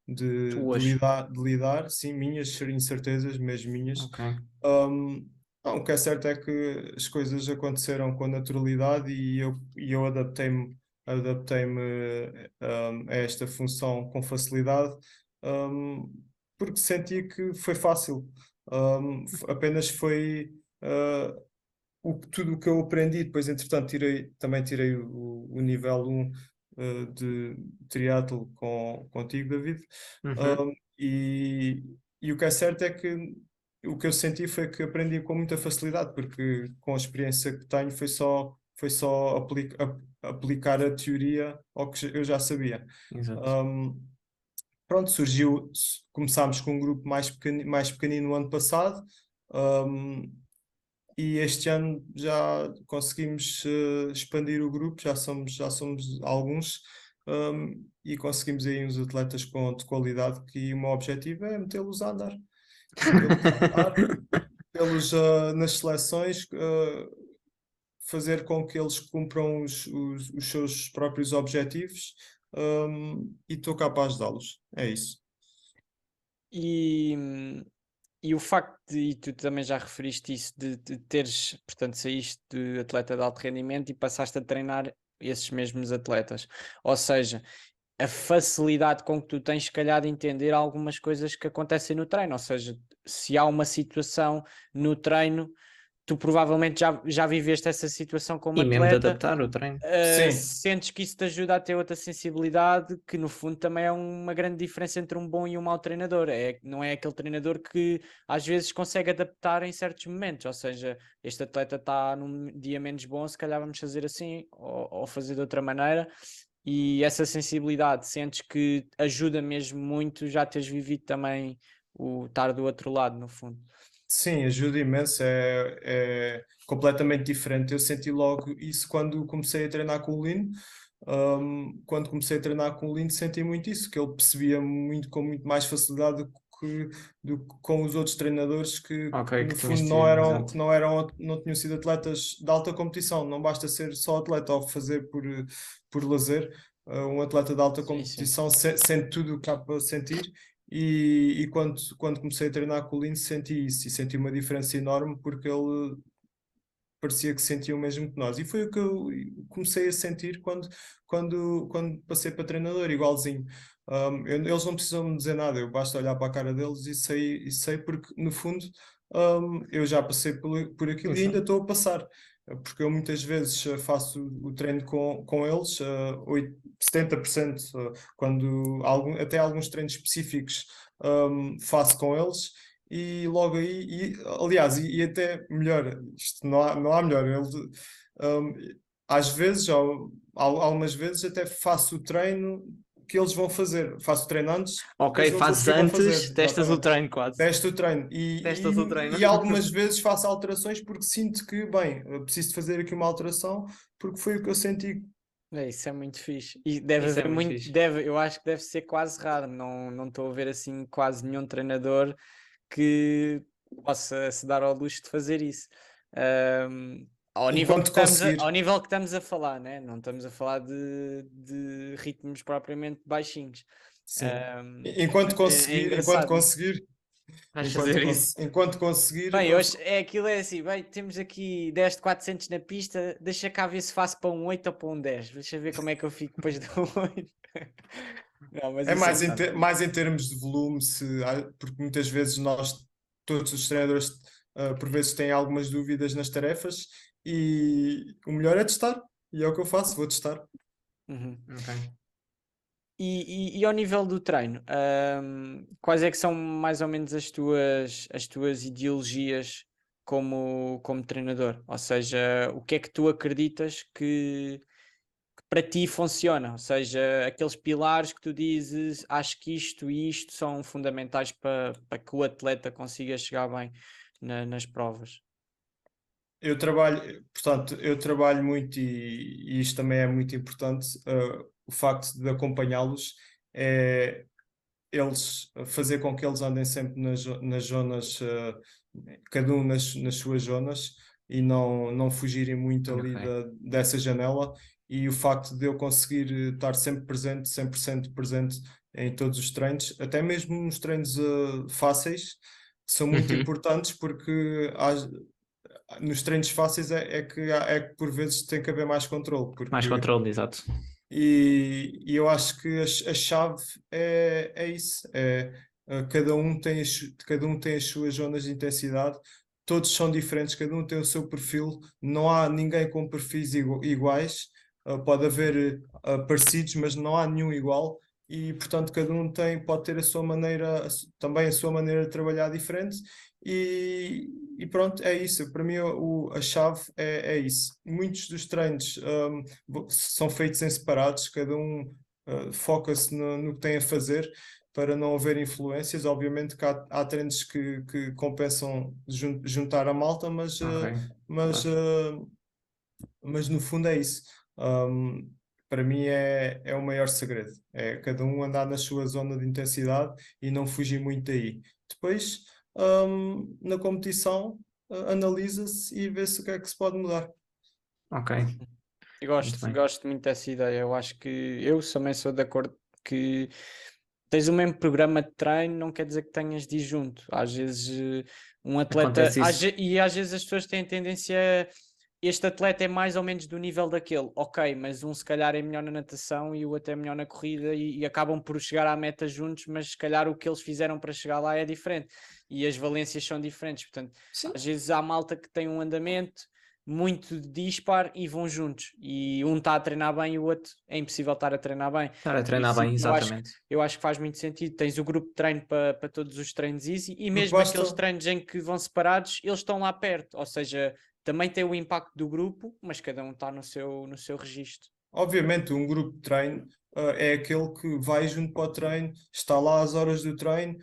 Tuas. de lidar, sim, minhas incertezas, mesmo minhas. Ok. Não, o que é certo é que as coisas aconteceram com naturalidade e eu adaptei-me a esta função com facilidade, porque senti que foi fácil. Apenas foi tudo o que eu aprendi. Depois, entretanto, também tirei o nível 1 de triatlo contigo, David. Uhum. E o que é certo é que o que eu senti foi que aprendi com muita facilidade, porque com a experiência que tenho foi só aplicar a teoria ao que eu já sabia. Exato. Pronto, começámos com um grupo mais pequenino no ano passado, e este ano já conseguimos expandir o grupo, já somos alguns, e conseguimos aí uns atletas de qualidade, que o meu objetivo é metê-los a andar. Metê-los nas seleções, fazer com que eles cumpram os seus próprios objetivos, e estou capaz de dá-los. É isso. E, e o facto e tu também já referiste isso, de teres, portanto, saíste de atleta de alto rendimento e passaste a treinar esses mesmos atletas. Ou seja, a facilidade com que tu tens, se calhar, de entender algumas coisas que acontecem no treino. Ou seja, se há uma situação no treino, tu provavelmente já viveste essa situação como E mesmo de atleta. adaptar o treino. Sim. Sentes que isso te ajuda a ter outra sensibilidade, que no fundo também é uma grande diferença entre um bom e um mau treinador. Não é aquele treinador que às vezes consegue adaptar em certos momentos. Ou seja, este atleta está num dia menos bom, se calhar vamos fazer assim ou fazer de outra maneira. E essa sensibilidade, sentes que ajuda mesmo muito já teres vivido também o estar do outro lado, no fundo. Sim, ajuda imenso, é completamente diferente. Eu senti logo isso quando comecei a treinar com o Lino. Quando comecei a treinar com o Lino, senti muito isso, que ele percebia com muito mais facilidade do que com os outros treinadores que Ok, no que tinhas fundo tido, exato. não tinham sido atletas de alta competição. Não basta ser só atleta ou fazer por lazer. Um atleta de alta Sim, sim. competição sente tudo o que há para sentir. E quando comecei a treinar com o Lino, senti isso, e senti uma diferença enorme, porque ele parecia que sentia o mesmo que nós. E foi o que eu comecei a sentir quando passei para treinador, igualzinho. Eles não precisam me dizer nada, eu basta olhar para a cara deles e sei porque, no fundo, eu já passei por aquilo e ainda estou a passar. Porque eu muitas vezes faço o treino com eles, 70%, até alguns treinos específicos faço com eles, e logo aí, aliás, e até melhor, isto não há melhor. Às vezes, algumas vezes, até faço o treino que eles vão fazer. Faço o treino antes, Ok, depois fazes eles ficam a antes, fazer. testas o Exatamente. treino quase. Testo o treino Testas o treino. e algumas vezes faço alterações porque sinto que, bem, eu preciso de fazer aqui uma alteração, porque foi o que eu senti. Isso é muito fixe. E deve Isso é haver muito muito, fixe. eu acho que deve ser quase raro. Não estou a ver assim quase nenhum treinador que possa se dar ao luxo de fazer isso. Ao nível Enquanto conseguir. ao nível que estamos a falar, né? Não estamos a falar de ritmos propriamente baixinhos. Sim. É Enquanto conseguir, engraçado isso. Vais fazer isso. enquanto conseguir, Bem, hoje aquilo é assim, bem, temos aqui 10 de 400 na pista, deixa cá ver se faço para um 8 ou para um 10, deixa ver como é que eu fico depois do 8. Não, mas é isso mais em termos de volume, porque muitas vezes todos os treinadores, por vezes têm algumas dúvidas nas tarefas, e o melhor é testar, e é o que eu faço, vou testar. Uhum. Ok. E ao nível do treino, quais é que são mais ou menos as tuas ideologias como treinador? Ou seja, o que é que tu acreditas que para ti funciona? Ou seja, aqueles pilares que tu dizes, acho que isto e isto são fundamentais para que o atleta consiga chegar bem nas provas. Portanto, eu trabalho muito, e isto também é muito importante, o facto de acompanhá-los é fazer com que eles andem sempre nas zonas, cada um nas suas zonas, e não fugirem muito ali Ok. dessa janela, e o facto de eu conseguir estar sempre presente, 100% presente em todos os treinos, até mesmo nos treinos fáceis, que são muito importantes, porque nos treinos fáceis é que por vezes tem que haver mais controle, Mais controle, exato. e eu acho que a chave é isso, cada um tem as suas zonas de intensidade, todos são diferentes, cada um tem o seu perfil, não há ninguém com perfis iguais, pode haver parecidos, mas não há nenhum igual, e portanto cada um pode ter a sua maneira, também a sua maneira de trabalhar diferente, e pronto, é isso. Para mim a chave é isso. Muitos dos treinos são feitos em separados, cada um foca-se no que tem a fazer para não haver influências. Obviamente que há treinos que compensam juntar a malta, mas, mas no fundo é isso. Para mim é o maior segredo. É cada um andar na sua zona de intensidade e não fugir muito daí. Depois, na competição, analisa-se e vê-se o que é que se pode mudar. Ok. Eu Muito bem. gosto muito dessa ideia. Eu acho que eu também sou de acordo que tens o mesmo programa de treino, não quer dizer que tenhas de ir junto. Às vezes um atleta, Acontece isso. e às vezes as pessoas têm tendência este atleta é mais ou menos do nível daquele, ok, mas um se calhar é melhor na natação e o outro é melhor na corrida e acabam por chegar à meta juntos, mas se calhar o que eles fizeram para chegar lá é diferente e as valências são diferentes, portanto, Sim. às vezes há malta que tem um andamento muito dispar e vão juntos e um está a treinar bem e o outro é impossível estar a treinar bem. Estar a treinar bem, exatamente. Eu acho que faz muito sentido. Tens o grupo de treino para todos os treinos easy e mesmo basta- aqueles treinos em que vão separados, eles estão lá perto, ou seja, também tem o impacto do grupo, mas cada um está no seu registro. Obviamente, um grupo de treino é aquele que vai junto para o treino, está lá às horas do treino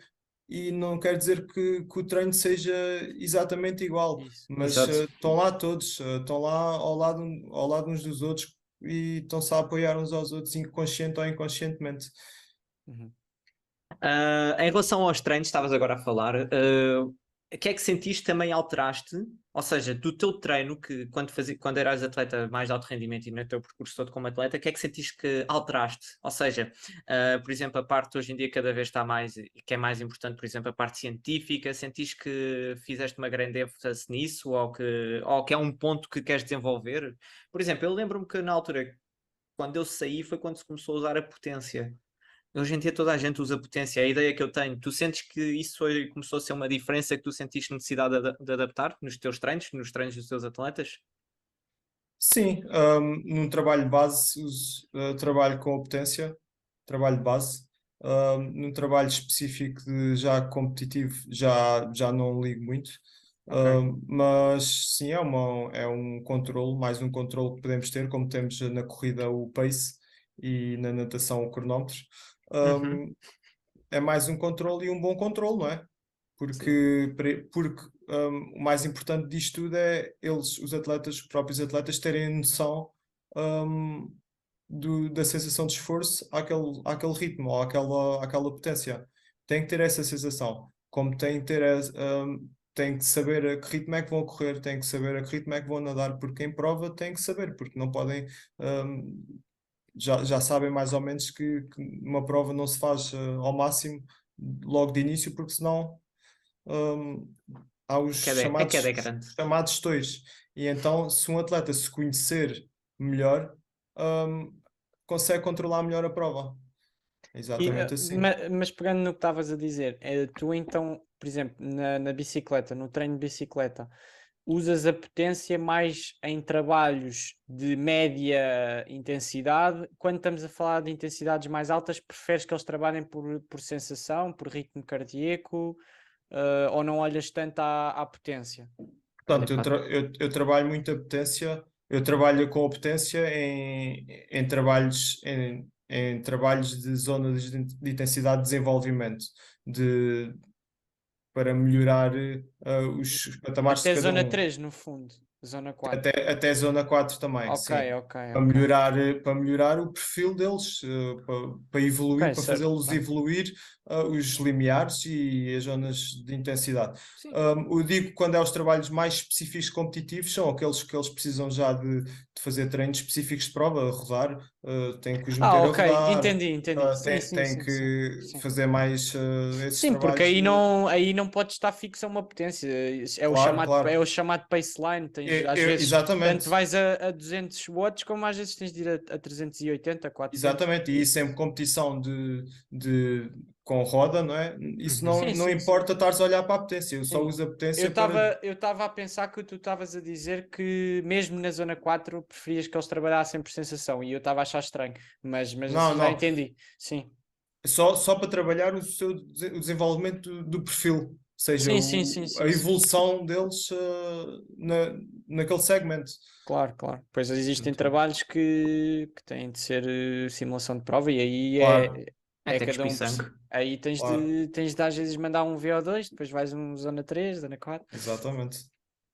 e não quer dizer que o treino seja exatamente igual, Isso. mas Exato. estão lá todos, estão lá ao lado uns dos outros e estão-se a apoiar uns aos outros, inconsciente ou inconscientemente. Uhum. Em relação aos treinos, estavas agora a falar, o que é que sentiste também alteraste? Ou seja, do teu treino, que quando eras atleta mais de alto rendimento e no teu percurso todo como atleta, o que é que sentiste que alteraste? Ou seja, por exemplo, a parte hoje em dia cada vez está mais, que é mais importante, por exemplo, a parte científica, sentiste que fizeste uma grande ênfase nisso ou que é um ponto que queres desenvolver? Por exemplo, eu lembro-me que na altura, quando eu saí, foi quando se começou a usar a potência. Hoje em dia toda a gente usa potência, é a ideia que eu tenho. Tu sentes que isso começou a ser uma diferença que tu sentiste necessidade de adaptar nos teus treinos, nos treinos dos teus atletas? Sim, num trabalho base, trabalho com a potência, trabalho de base. Num trabalho específico de já competitivo, já não ligo muito. Mas sim, é um controle, mais um controle que podemos ter, como temos na corrida o pace e na natação o cronómetro. É mais um controle e um bom controle, não é? Porque o mais importante disto tudo é os atletas, os próprios atletas, terem noção da sensação de esforço àquele ritmo ou àquela potência. Tem que ter essa sensação. Como tem que ter, tem que saber a que ritmo é que vão correr, tem que saber a que ritmo é que vão nadar, porque em prova tem que saber, porque não podem. Já sabem mais ou menos que uma prova não se faz ao máximo logo de início, porque senão há os chamados stoios. E então, se um atleta se conhecer melhor, consegue controlar melhor a prova. Exatamente assim. Mas pegando no que estavas a dizer, tu então, por exemplo, na bicicleta, no treino de bicicleta, usas a potência mais em trabalhos de média intensidade. Quando estamos a falar de intensidades mais altas, preferes que eles trabalhem por sensação, por ritmo cardíaco, ou não olhas tanto à potência? Portanto, eu trabalho muito a potência, eu trabalho com a potência em trabalhos de zonas de intensidade de desenvolvimento, para melhorar os patamares Até de cada zona um. 3, no fundo. Zona 4. Até zona 4 também, sim. Ok. Para melhorar o perfil deles, para evoluir, Ok, para certo, fazê-los claro. evoluir os limiares e as zonas de intensidade. Sim. Eu digo quando é os trabalhos mais específicos competitivos, são aqueles que eles precisam já de fazer treinos específicos de prova, rodar, têm que os meter a Ok, rodar, entendi. têm que Sim. fazer mais esses Sim, porque trabalhos. aí não pode estar fixo a uma potência. Claro. É o chamado baseline. Às vezes, Exatamente. tanto vais a 200 watts, como às vezes tens de ir a 380, 400. Exatamente, e sempre competição com roda, não é? Isso não, Sim, não sim. importa estares a olhar para a potência, eu só Sim. uso a Eu potência para. estava a pensar que tu estavas a dizer que mesmo na zona 4 preferias que eles trabalhassem por sensação, e eu estava a achar estranho, mas Não, assim já não. entendi. Sim. Só para trabalhar o desenvolvimento do perfil, ou seja, Sim. a evolução deles naquele segmento. Claro. Pois existem Então, trabalhos que têm de ser simulação de prova, e aí claro, É ter cada um por sangue. si. Aí claro, tens de às vezes mandar um VO2, depois vais um zona 3, zona 4. exatamente.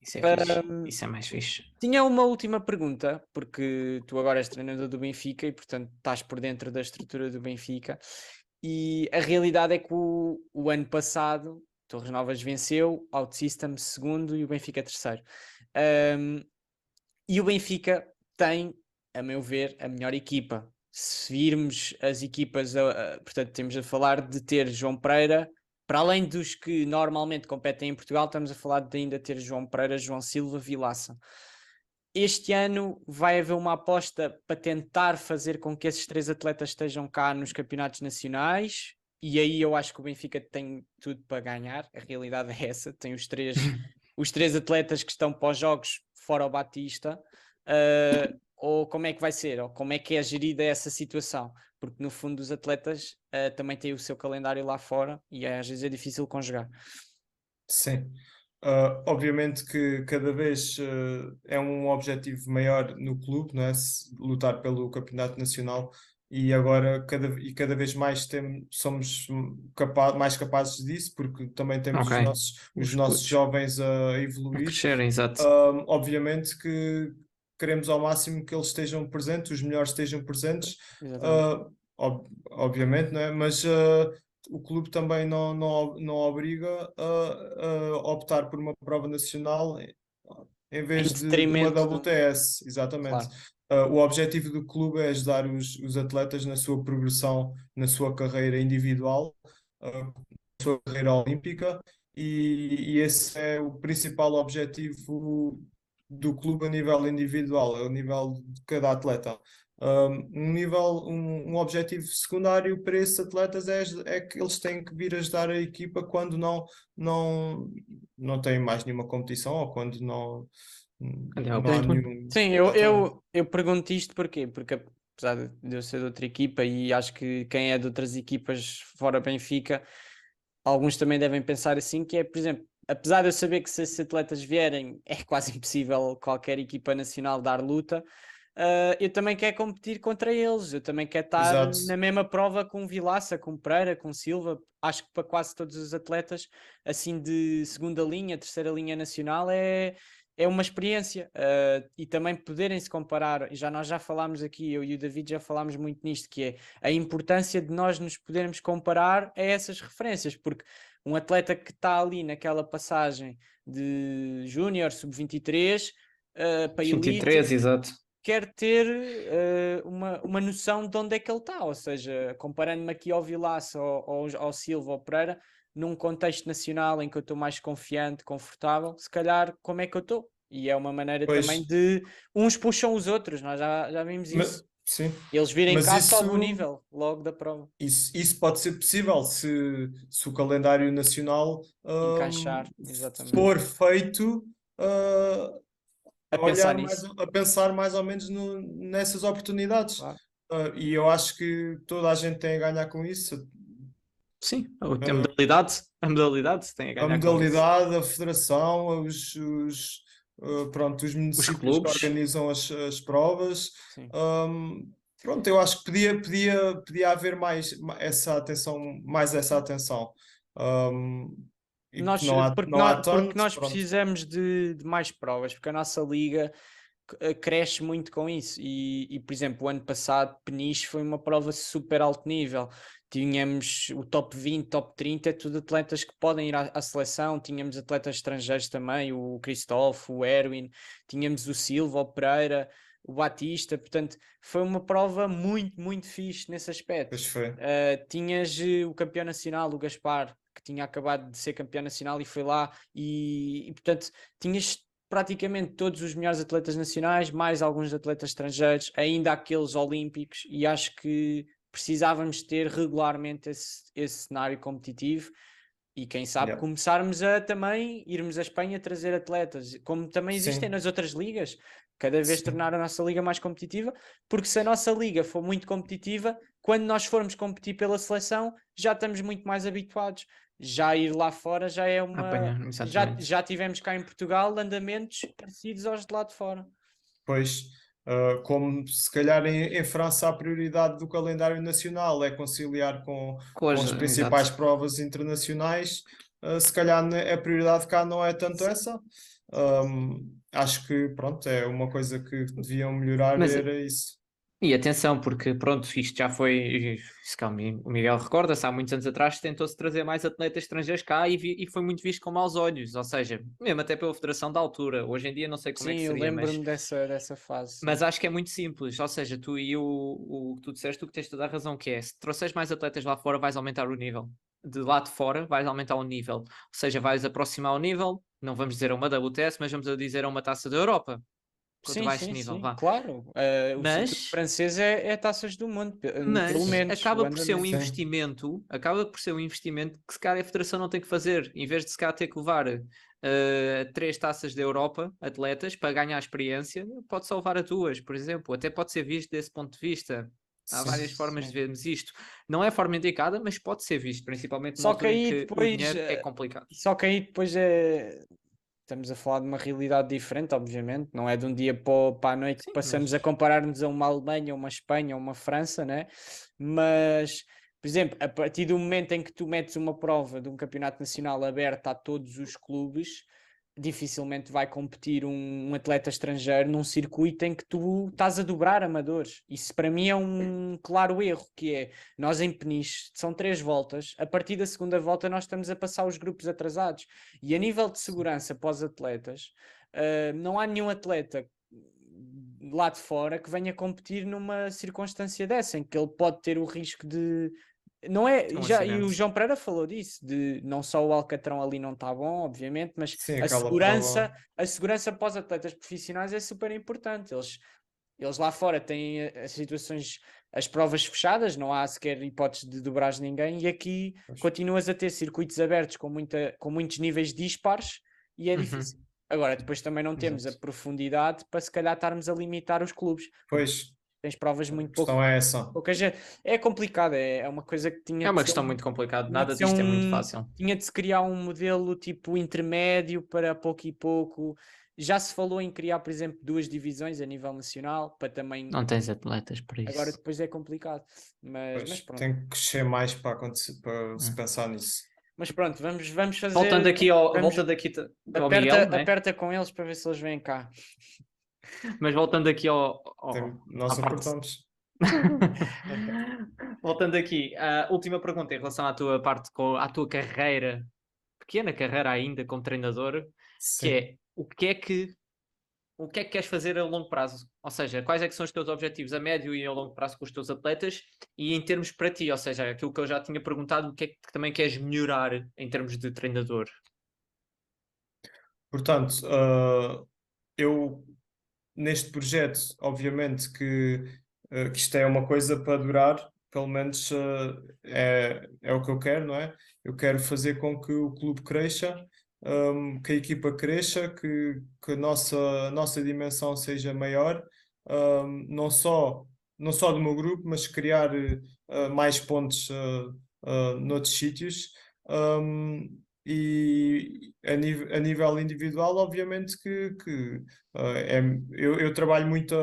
Isso é fixe. Isso é mais fixe. Tinha uma última pergunta, porque tu agora és treinador do Benfica e, portanto, estás por dentro da estrutura do Benfica. E a realidade é que o ano passado, Torres Novas venceu, OutSystems segundo e o Benfica terceiro. E o Benfica tem, a meu ver, a melhor equipa. Se virmos as equipas, portanto, temos a falar de ter João Pereira, para além dos que normalmente competem em Portugal, estamos a falar de ainda ter João Pereira, João Silva, Vilaça. Este ano vai haver uma aposta para tentar fazer com que esses 3 atletas estejam cá nos campeonatos nacionais, e aí eu acho que o Benfica tem tudo para ganhar. A realidade é essa, tem os três atletas que estão para os jogos, fora o Batista. Ou como é que vai ser, ou como é que é gerida essa situação, porque no fundo os atletas também têm o seu calendário lá fora e às vezes é difícil conjugar. Sim. Obviamente que cada vez é um objetivo maior no clube, não é? Lutar pelo campeonato nacional, e agora cada vez mais somos mais capazes disso, porque também temos Ok. os Os nossos putos. jovens a A evoluir. crescerem, exato. Obviamente que queremos ao máximo que eles estejam presentes, os melhores estejam presentes, Exatamente. obviamente, não é? Mas o clube também não obriga a optar por uma prova nacional em vez de uma detrimento WTS, exatamente. Claro. O objetivo do clube é ajudar os atletas na sua progressão, na sua carreira individual, na sua carreira olímpica, e esse é o principal objetivo do clube a nível individual, a nível de cada atleta. Um objetivo secundário para esses atletas é que eles têm que vir ajudar a equipa quando não têm mais nenhuma competição, ou quando não há nenhum. Sim, Exatamente. eu pergunto isto porquê? Porque apesar de eu ser de outra equipa, e acho que quem é de outras equipas fora Benfica, alguns também devem pensar assim, que é, por exemplo, apesar de eu saber que se esses atletas vierem é quase impossível qualquer equipa nacional dar luta, eu também quero competir contra eles, eu também quero estar Exato. na mesma prova com Vilaça, com Pereira, com Silva. Acho que para quase todos os atletas, assim de segunda linha, terceira linha nacional, é uma experiência, e também poderem se comparar. Nós já falámos aqui, eu e o David já falámos muito nisto, que é a importância de nós nos podermos comparar a essas referências, porque um atleta que está ali naquela passagem de júnior, sub-23, para elite, 23, exato. quer ter uma noção de onde é que ele está, ou seja, comparando-me aqui ao Vilaça, ao Silva, ao Pereira, num contexto nacional em que eu estou mais confiante, confortável, se calhar como é que eu estou? E é uma maneira também Pois, de uns puxam os outros, nós já vimos isso. sim, Eles virem mas cá só do isso. nível, logo da prova. Isso pode ser possível se o calendário nacional Encaixar, exatamente. for feito A pensar nisso. a pensar mais ou menos nessas oportunidades. Claro. E eu acho que toda a gente tem a ganhar com isso. Sim, a modalidade tem a A ganhar com isso. modalidade, a federação, os municípios que clubes. organizam as provas. Sim. Pronto, eu acho que podia haver mais essa atenção. e Nós, que não há, porque não há nós, porque tanto, nós pronto. precisamos de mais provas, porque a nossa liga cresce muito com isso. Por exemplo, o ano passado, Peniche foi uma prova super alto nível. Tínhamos o top 20, top 30, tudo atletas que podem ir à seleção. Tínhamos atletas estrangeiros também, o Cristóvão, o Erwin, tínhamos o Silva, o Pereira, o Batista. Portanto, foi uma prova muito, muito fixe nesse aspecto. Pois foi. Tinhas o campeão nacional, o Gaspar, que tinha acabado de ser campeão nacional e foi lá, e portanto, tinhas praticamente todos os melhores atletas nacionais, mais alguns atletas estrangeiros, ainda aqueles olímpicos, e acho que precisávamos ter regularmente esse cenário competitivo. E quem sabe Yeah. começarmos a também irmos à Espanha trazer atletas, como também existem Sim. nas outras ligas, cada vez Sim. tornar a nossa liga mais competitiva, porque se a nossa liga for muito competitiva, quando nós formos competir pela seleção, já estamos muito mais habituados. Já ir lá fora já é uma. Apanhar, exatamente. Já tivemos cá em Portugal andamentos parecidos aos de lá de fora. Pois, como se calhar em França a prioridade do calendário nacional é conciliar com as principais exato. provas internacionais, se calhar a prioridade cá não é tanto essa. Acho que, pronto, é uma coisa que deviam melhorar, Mas- era isso. E atenção, porque pronto, isto já foi, se calma, o Miguel recorda-se, há muitos anos atrás tentou-se trazer mais atletas estrangeiros cá e foi muito visto com maus olhos, ou seja, mesmo até pela federação da altura. Hoje em dia não sei como é Sim, que eu seria, lembro-me dessa fase. mas acho que é muito simples, ou seja, tu e o que tu disseste, tu que tens toda a razão, que é, se trouxeres mais atletas lá fora, vais aumentar o nível. De lá de fora, vais aumentar o nível. Ou seja, vais aproximar o nível, não vamos dizer a uma WTS, mas vamos a dizer a uma taça da Europa. Quanto Sim, baixo sim, nível, sim, vá. claro. O Mas- circuito francês é taças do mundo, pelo Mas menos. acaba o por ser um andamento. investimento, que se calhar a Federação não tem que fazer, em vez de se calhar ter que levar 3 taças da Europa, atletas, para ganhar experiência, pode só levar a 2, por exemplo, até pode ser visto desse ponto de vista. Há Sim, várias formas sim. de vermos isto. Não é a forma indicada, mas pode ser visto, principalmente numa Só que altura em aí que o depois, dinheiro é complicado. estamos a falar de uma realidade diferente, obviamente. Não é de um dia para a noite que Sim, passamos mas- a comparar-nos a uma Alemanha, uma Espanha, uma França, né? Mas, por exemplo, a partir do momento em que tu metes uma prova de um campeonato nacional aberto a todos os clubes, dificilmente vai competir um atleta estrangeiro num circuito em que tu estás a dobrar amadores. Isso para mim é um claro erro, que é, nós em Peniche, são 3 voltas, a partir da segunda volta nós estamos a passar os grupos atrasados. E a nível de segurança para os atletas, não há nenhum atleta lá de fora que venha competir numa circunstância dessa, em que ele pode ter o risco de... Não é, Um e o acidente. João Pereira falou disso, de não só o Alcatrão ali não está bom, obviamente, mas Sim, a aquela segurança, prova. a segurança para os atletas profissionais é super importante. Eles lá fora têm as situações, as provas fechadas, não há sequer hipótese de dobrar ninguém, e aqui Pois. continuas a ter circuitos abertos com muitos níveis dispares e é Uhum. difícil. Agora, depois também não temos Exato. a profundidade para se calhar estarmos a limitar os clubes. Pois, Tens provas a muito pouco. questão é essa. Pouca gente. É complicado, é uma coisa que tinha É uma de ser questão muito complicada, tinha nada de ser disto é muito fácil. tinha de se criar um modelo tipo intermédio para pouco e pouco. Já se falou em criar, por exemplo, 2 divisões a nível nacional para também. Não tens atletas para isso. Agora depois é complicado. Mas Pois, pronto. tem que crescer mais para acontecer, para se pensar nisso. Mas pronto, vamos fazer. Voltando aqui ao aperta, Miguel, né? aperta com eles para ver se eles vêm cá. Mas voltando aqui Nós à parte- apertamos. Voltando aqui, a última pergunta em relação à tua parte, à tua carreira, pequena carreira ainda como treinador, Sim. que é o que é que queres fazer a longo prazo? Ou seja, quais é que são os teus objetivos a médio e a longo prazo com os teus atletas e em termos para ti, ou seja, aquilo que eu já tinha perguntado, o que é que também queres melhorar em termos de treinador? Portanto, eu neste projeto, obviamente que isto é uma coisa para durar, pelo menos é o que eu quero, não é? Eu quero fazer com que o clube cresça, que a equipa cresça, que a nossa dimensão seja maior, não só do meu grupo, mas criar mais pontos noutros sítios. E a nível individual, obviamente que eu trabalho muito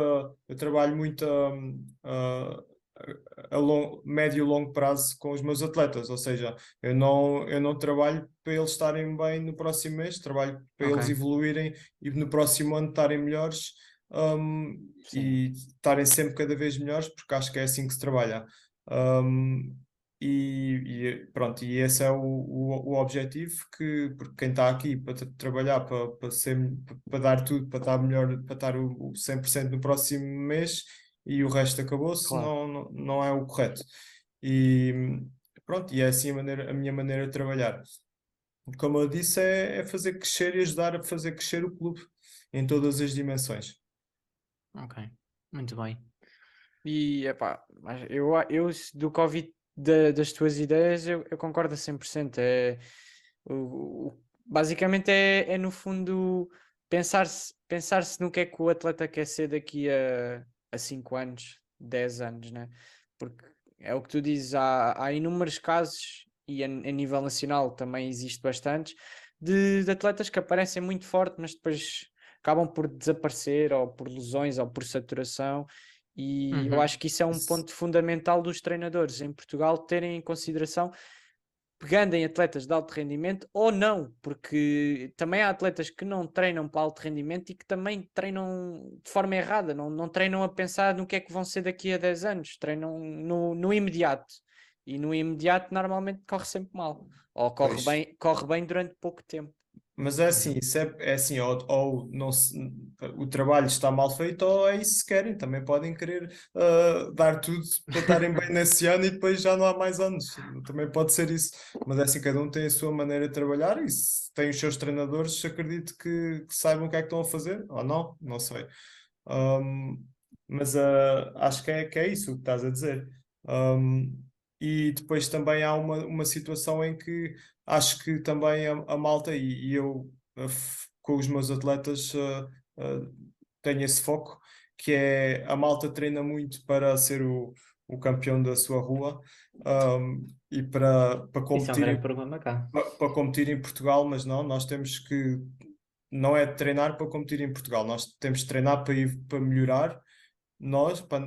médio e longo prazo com os meus atletas, ou seja, eu não trabalho para eles estarem bem no próximo mês, trabalho para eles evoluírem e no próximo ano estarem melhores, e estarem sempre cada vez melhores, porque acho que é assim que se trabalha. Pronto, e esse é o objetivo, porque quem está aqui para trabalhar, para dar tudo, para estar melhor, para estar o 100% no próximo mês, e o resto acabou-se, Claro. não é o correto. E pronto, e é assim a minha maneira de trabalhar. Como eu disse, é fazer crescer e ajudar a fazer crescer o clube em todas as dimensões. Ok, muito bem. E epá, mas eu do que ouvi das tuas ideias, eu concordo a 100%. Basicamente é no fundo pensar-se no que é que o atleta quer ser daqui a 5 anos, 10 anos, né? Porque é o que tu dizes, há inúmeros casos, e a nível nacional também existe bastantes, de atletas que aparecem muito forte, mas depois acabam por desaparecer, ou por lesões, ou por saturação. E eu acho que isso é um ponto fundamental dos treinadores em Portugal terem em consideração, pegando em atletas de alto rendimento ou não, porque também há atletas que não treinam para alto rendimento e que também treinam de forma errada, não treinam a pensar no que é que vão ser daqui a 10 anos, treinam no imediato. E no imediato normalmente corre sempre mal, ou corre bem durante pouco tempo. Mas é assim, isso é assim, ou não o trabalho está mal feito, ou é isso que querem, também podem querer dar tudo para estarem bem nesse ano e depois já não há mais anos, também pode ser isso, mas é assim, cada um tem a sua maneira de trabalhar, e se tem os seus treinadores, acredito que saibam o que é que estão a fazer, ou não sei. Mas acho que é isso o que estás a dizer. E depois também há uma situação em que acho que também a malta, e eu com os meus atletas tenho esse foco, que é a malta treina muito para ser o campeão da sua rua, e para Isso é um competir, grande problema cá. para competir em Portugal, mas nós temos que, não é treinar para competir em Portugal, nós temos de treinar para melhorar,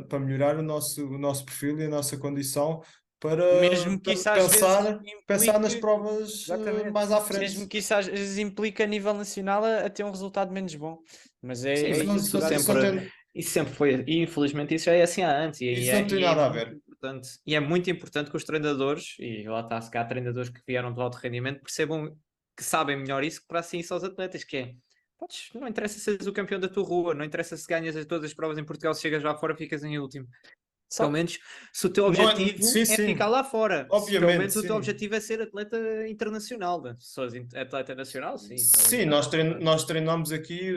para melhorar o nosso perfil e a nossa condição, para Mesmo que isso às vezes pensar nas implique, provas exatamente, mais à frente. mesmo que isso às vezes implique a nível nacional a ter um resultado menos bom. Mas Sim, é mas isso que isso tu estás a dizer. isso sempre foi, e infelizmente isso já é assim há antes, Isso não tem nada a ver. E é muito importante que os treinadores, e lá está, se cá há treinadores que vieram do alto rendimento, percebam que sabem melhor isso para assim isso aos atletas, que é, não interessa seres o campeão da tua rua, não interessa se ganhas todas as provas em Portugal, se chegas lá fora ficas em último. Pelo menos se o teu objetivo sim, ficar lá fora. Obviamente, pelo menos o sim. teu objetivo é ser atleta internacional. Se fores atleta nacional, sim. Sim, nós treinamos aqui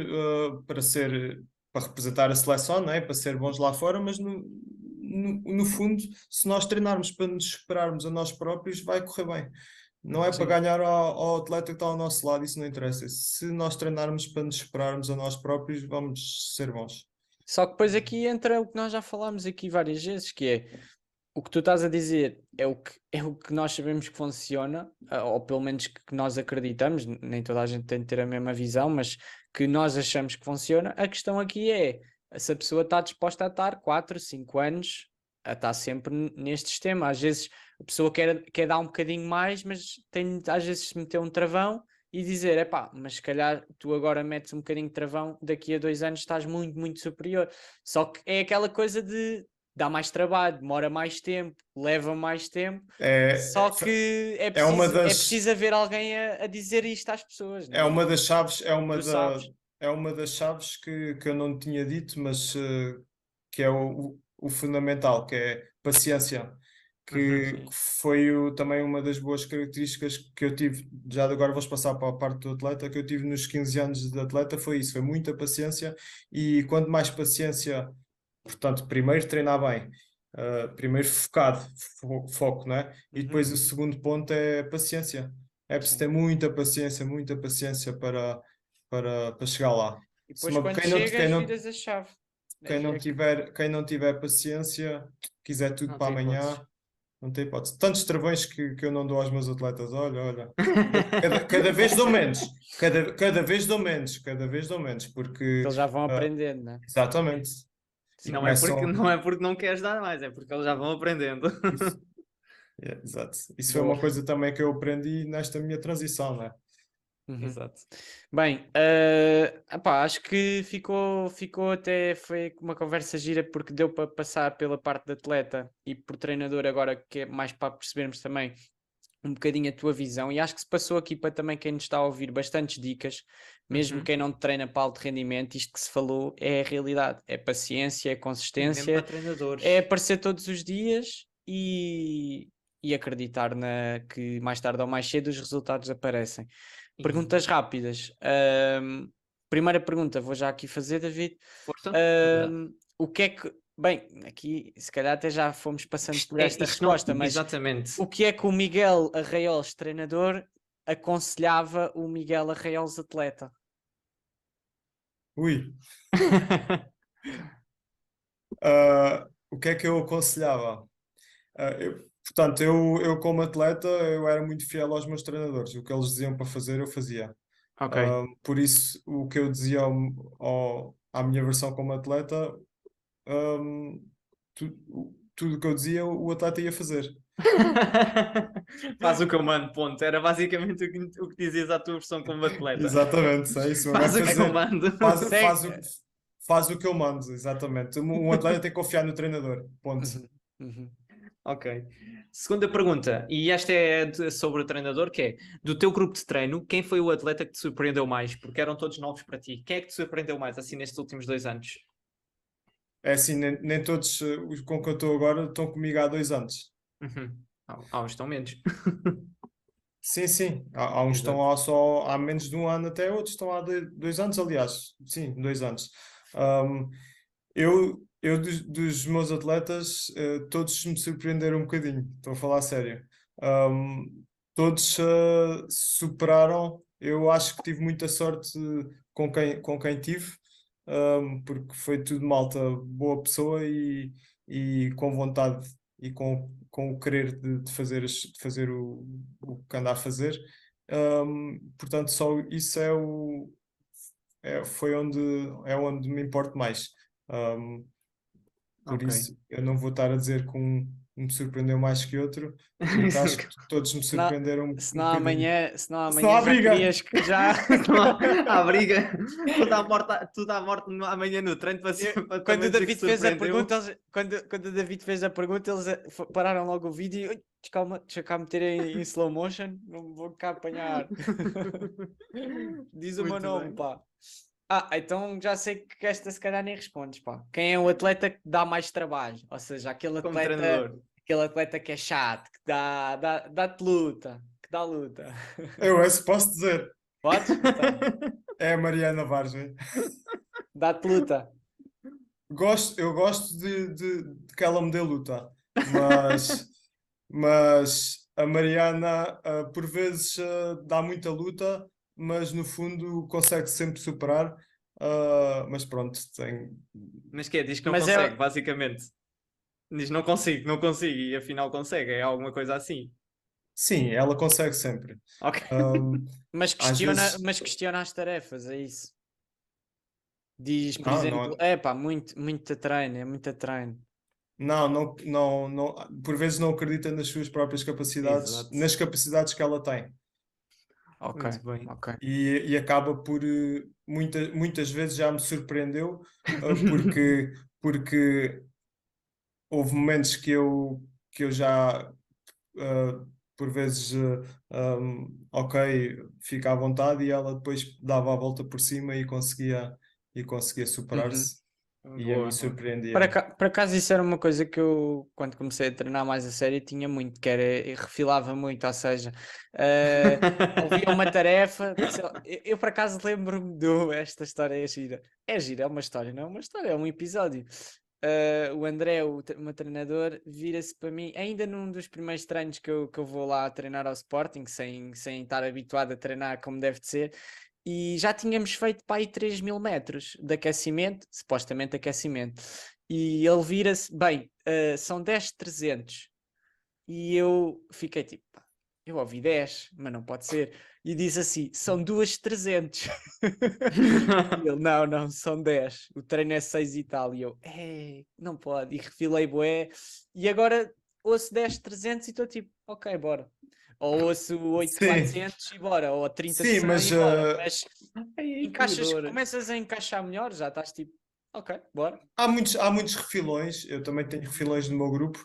para representar a seleção, não é? Para ser bons lá fora, mas no fundo, se nós treinarmos para nos superarmos a nós próprios, vai correr bem. Não é para ganhar ao atleta que está ao nosso lado, isso não interessa. Se nós treinarmos para nos superarmos a nós próprios, vamos ser bons. Só que depois aqui entra o que nós já falámos aqui várias vezes, que é o que tu estás a dizer é o que nós sabemos que funciona, ou pelo menos que nós acreditamos, nem toda a gente tem de ter a mesma visão, mas que nós achamos que funciona. A questão aqui é se a pessoa está disposta a estar 4, 5 anos a estar sempre neste sistema. Às vezes a pessoa quer dar um bocadinho mais, mas tem às vezes de meter um travão e dizer, epá, mas se calhar tu agora metes um bocadinho de travão, daqui a 2 anos estás muito, muito superior. Só que é aquela coisa de dá mais trabalho, demora mais tempo, leva mais tempo, só que é preciso haver alguém a dizer isto às pessoas. É uma das chaves, sabes. é uma das chaves que eu não tinha dito, mas que é o fundamental, que é paciência. Que foi também uma das boas características que eu tive, já de agora vou passar para a parte do atleta, que eu tive nos 15 anos de atleta, foi isso, foi muita paciência, e quanto mais paciência, portanto, primeiro treinar bem, primeiro foco, não é? E depois o segundo ponto é paciência. É preciso ter muita paciência para chegar lá. E depois quando chegas, viras a chave. Quem não tiver paciência, quiser tudo para amanhã, não tem hipótese. Tantos travões que eu não dou aos meus atletas. Olha. Cada vez dou menos. Cada vez dou menos. Porque eles já vão aprendendo, não é? Exatamente. E Sim, não começam- não é porque não queres dar mais, é porque eles já vão aprendendo. Exato. Isso foi Boa. uma coisa também que eu aprendi nesta minha transição, né? Uhum. Exato. Bem, epá, acho que ficou até, foi uma conversa gira porque deu para passar pela parte de atleta e por treinador agora, que é mais para percebermos também um bocadinho a tua visão, e acho que se passou aqui para também quem nos está a ouvir bastantes dicas, mesmo Uhum. quem não treina para alto rendimento, isto que se falou é a realidade, é paciência, é Mesmo consistência, para treinadores. é aparecer todos os dias e acreditar que mais tarde ou mais cedo os resultados aparecem. Perguntas rápidas. Primeira pergunta, vou já aqui fazer, David. Força. O que é que. Bem, aqui se calhar até já fomos passando por É, esta isto não- resposta, mas Exatamente. o que é que o Miguel Arraiols, treinador, aconselhava o Miguel Arraiols, atleta? Ui, o que é que eu aconselhava? Portanto, eu como atleta, eu era muito fiel aos meus treinadores. O que eles diziam para fazer, eu fazia. Ok. Por isso, o que eu dizia à minha versão como atleta, tudo o que eu dizia, o atleta ia fazer. Faz o que eu mando, ponto. Era basicamente o que dizias à tua versão como atleta. Exatamente, é isso. Faz É o que eu fazer. mando. Faz o que eu mando, exatamente. Um atleta tem que confiar no treinador, ponto. Uhum. Ok. Segunda pergunta, e esta é sobre o treinador, que é, do teu grupo de treino, quem foi o atleta que te surpreendeu mais? Porque eram todos novos para ti. Quem é que te surpreendeu mais, assim, nestes últimos 2 anos? É assim, nem todos os com que eu estou agora estão comigo há 2 anos. Uhum. Há uns estão menos. Sim, sim. Há uns que Exato. estão só há menos de um ano, até outros estão há 2 anos, aliás. Sim, 2 anos. Dos meus atletas, todos me surpreenderam um bocadinho, estou a falar a sério. Todos superaram. Eu acho que tive muita sorte com quem tive, porque foi tudo malta, boa pessoa e com vontade e com o querer de fazer o que anda a fazer. Portanto, só isso é onde me importo mais. Um, por Ok. isso, eu não vou estar a dizer que um me surpreendeu mais que outro, porque acho que todos me Senão- surpreenderam um Senão bocadinho. amanhã, Senão há já briga. querias que já. À briga, tudo à morte amanhã no treino para, para Quando também o dizer que David fez a surpreendeu. pergunta, quando o David fez a pergunta, eles pararam logo o vídeo e "Ui, calma, deixa cá meter em slow motion, não me vou cá apanhar." Diz o meu Muito nome, bem. pá. Então já sei que esta se calhar nem respondes, pá. Quem é o atleta que dá mais trabalho? Ou seja, Como treinador. aquele atleta que é chato, que dá-te luta, que dá luta. Eu esse posso dizer, Podes? Então, é a Mariana Vargem. dá-te luta. Eu gosto de que ela me dê luta, mas a Mariana por vezes dá muita luta, mas no fundo consegue sempre superar. Mas pronto, Mas que é? Diz que não Mas é- consegue, basicamente. Diz não consigo, não consigo, e afinal consegue, é alguma coisa assim. sim, ela consegue sempre. Ok. Mas Às vezes questiona as tarefas, é isso. Diz, por não, exemplo, é pá, muito treino, é muito treino. não, por vezes não acredita nas suas próprias capacidades, Exato. nas capacidades que ela tem. Ok, Muito bem. ok. E acaba por muitas vezes já me surpreendeu porque houve momentos que eu já por vezes ok, fica à vontade e ela depois dava a volta por cima e conseguia superar-se e a Boa. mim surpreendia. Por acaso isso era uma coisa que eu, quando comecei a treinar mais a sério, tinha muito, que era, eu refilava muito, ou seja, ouvia uma tarefa, sei lá, eu por acaso lembro-me esta história é gira, é uma história, não é uma história, é um episódio. O André, o meu treinador, vira-se para mim, ainda num dos primeiros treinos que eu vou lá treinar ao Sporting, sem estar habituado a treinar como deve de ser, e já tínhamos feito para aí 3.000 metros de aquecimento, supostamente aquecimento, e ele vira-se, bem, são 10.300, e eu fiquei tipo, pá, eu ouvi 10, mas não pode ser. E diz assim, são 2.300. E ele, não, são 10. O treino é 6 e tal. E eu, não pode. E refilei bué. E agora ouço 10.300 e estou tipo, ok, bora. Ou ouço 8.400 e bora. Ou 30 Sim, 100 mas e bora. Mas Ai, que dor. começas a encaixar melhor, já estás tipo, ok, bora. há muitos refilões, eu também tenho refilões no meu grupo,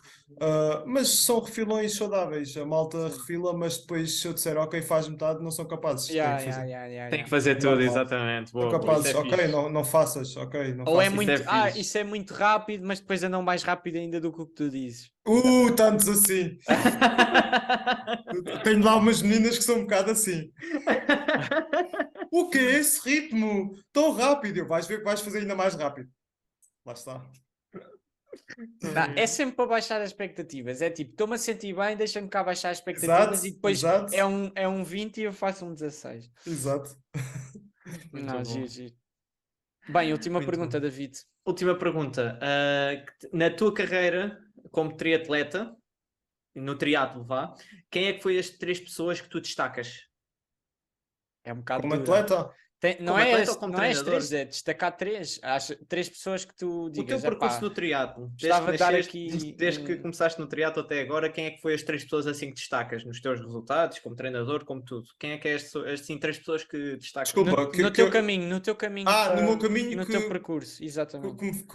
mas são refilões saudáveis. A malta refila, mas depois se eu disser ok, faz metade, não são capazes, têm que fazer. Tem que fazer tudo, Normal. exatamente. São Boa, boa, isso capazes, é ok, fixe. não faças, ok, não Ou é faças. Isso muito, é fixe. isso é muito rápido, mas depois andam mais rápido ainda do que o que tu dizes. Tantos assim. Tenho lá umas meninas que são um bocado assim. O que é esse ritmo tão rápido? Vais ver que vais fazer ainda mais rápido. Lá está. Não, é sempre para baixar as expectativas. É tipo, estou-me a sentir bem, deixa-me cá baixar as expectativas Exato, e depois exato, é um 20 e eu faço um 16. exato. Muito Não, bom. giro. Bem, última Muito pergunta, bom. David. Última pergunta. Na tua carreira como triatleta, no triatlo, vá, quem é que foi as 3 pessoas que tu destacas? É um bocado Como dura. atleta, Como atleta ou como Não é as treinador? 3, é destacar 3. Acho, 3 pessoas que tu O teu digas, percurso epá, no triatlo, desde que gostava de dar nasceste, aqui desde que começaste no triatlo até agora, quem é que foi as 3 pessoas assim que destacas nos teus resultados, como treinador, como tudo? Quem é que é as assim 3 pessoas que destacas? desculpa, no teu caminho, no teu caminho, no meu caminho no teu percurso, exatamente.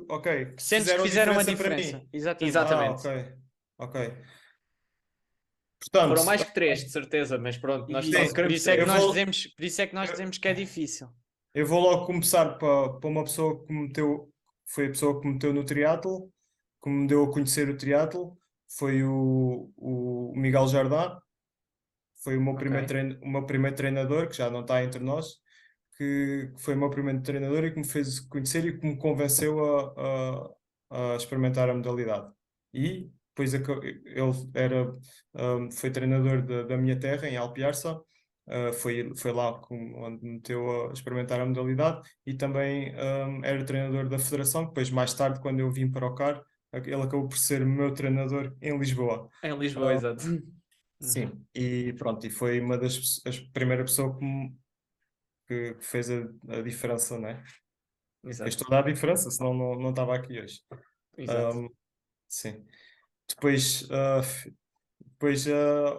ok, Que que sentes que fizeram fizeram a diferença para diferença. mim. Exatamente. Exatamente. Ok. Foram Portanto, mais que 3, de certeza, mas pronto, nós só Isso, por queremos isso é que 3. por isso é que nós dizemos que é difícil. eu vou logo começar para uma pessoa foi a pessoa que me meteu no triatlo, que me deu a conhecer o triatlo, foi o Miguel Jardá, foi o meu o meu primeiro treinador, que já não está entre nós, que foi o meu primeiro treinador e que me fez conhecer e que me convenceu a experimentar a modalidade. E depois ele foi treinador da minha terra, em Alpiarça, foi lá onde me meteu a experimentar a modalidade e também era treinador da federação. Depois, mais tarde, quando eu vim para o CAR, ele acabou por ser meu treinador em Lisboa. Em Lisboa, exato. Sim, e pronto, e foi uma as primeira pessoa que fez a diferença, né? Fez Exato. toda a diferença, senão não estava aqui hoje. Exato. Sim. Depois,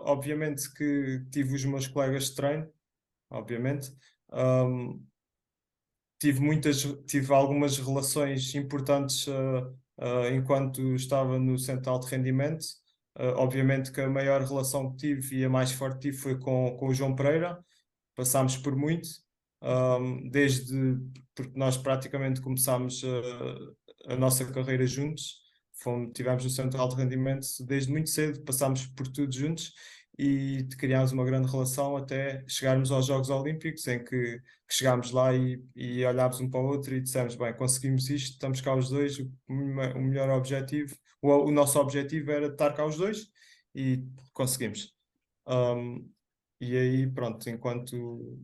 obviamente que tive os meus colegas de treino, obviamente. Tive algumas relações importantes enquanto estava no centro de alto rendimento. Obviamente que a maior relação que tive e a mais forte que tive foi com o João Pereira. Passámos por muito, porque nós praticamente começámos a nossa carreira juntos. Tivemos no centro de alto rendimento desde muito cedo, passámos por tudo juntos e criámos uma grande relação até chegarmos aos Jogos Olímpicos, em que chegámos lá e olhámos um para o outro e dissemos, bem, conseguimos isto, estamos cá os dois, o melhor objetivo, o nosso objetivo era estar cá os dois e conseguimos. E aí, pronto, enquanto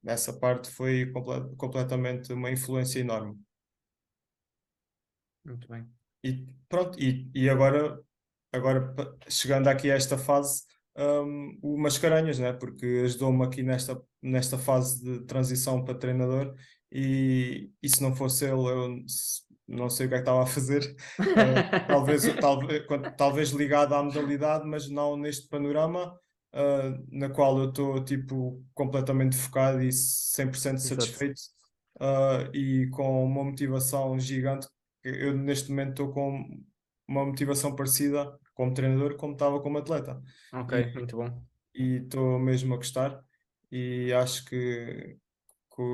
nessa parte foi completamente uma influência enorme. Muito bem. E pronto, e agora chegando aqui a esta fase, o Mascarenhas, né? Porque ajudou-me aqui nesta fase de transição para treinador e se não fosse ele, eu não sei o que é que estava a fazer. Talvez ligado à modalidade, mas não neste panorama. Na qual eu estou tipo completamente focado e 100% satisfeito e com uma motivação gigante. Eu neste momento estou com uma motivação parecida como treinador como estava como atleta Ok, muito bom. e estou mesmo a gostar e acho que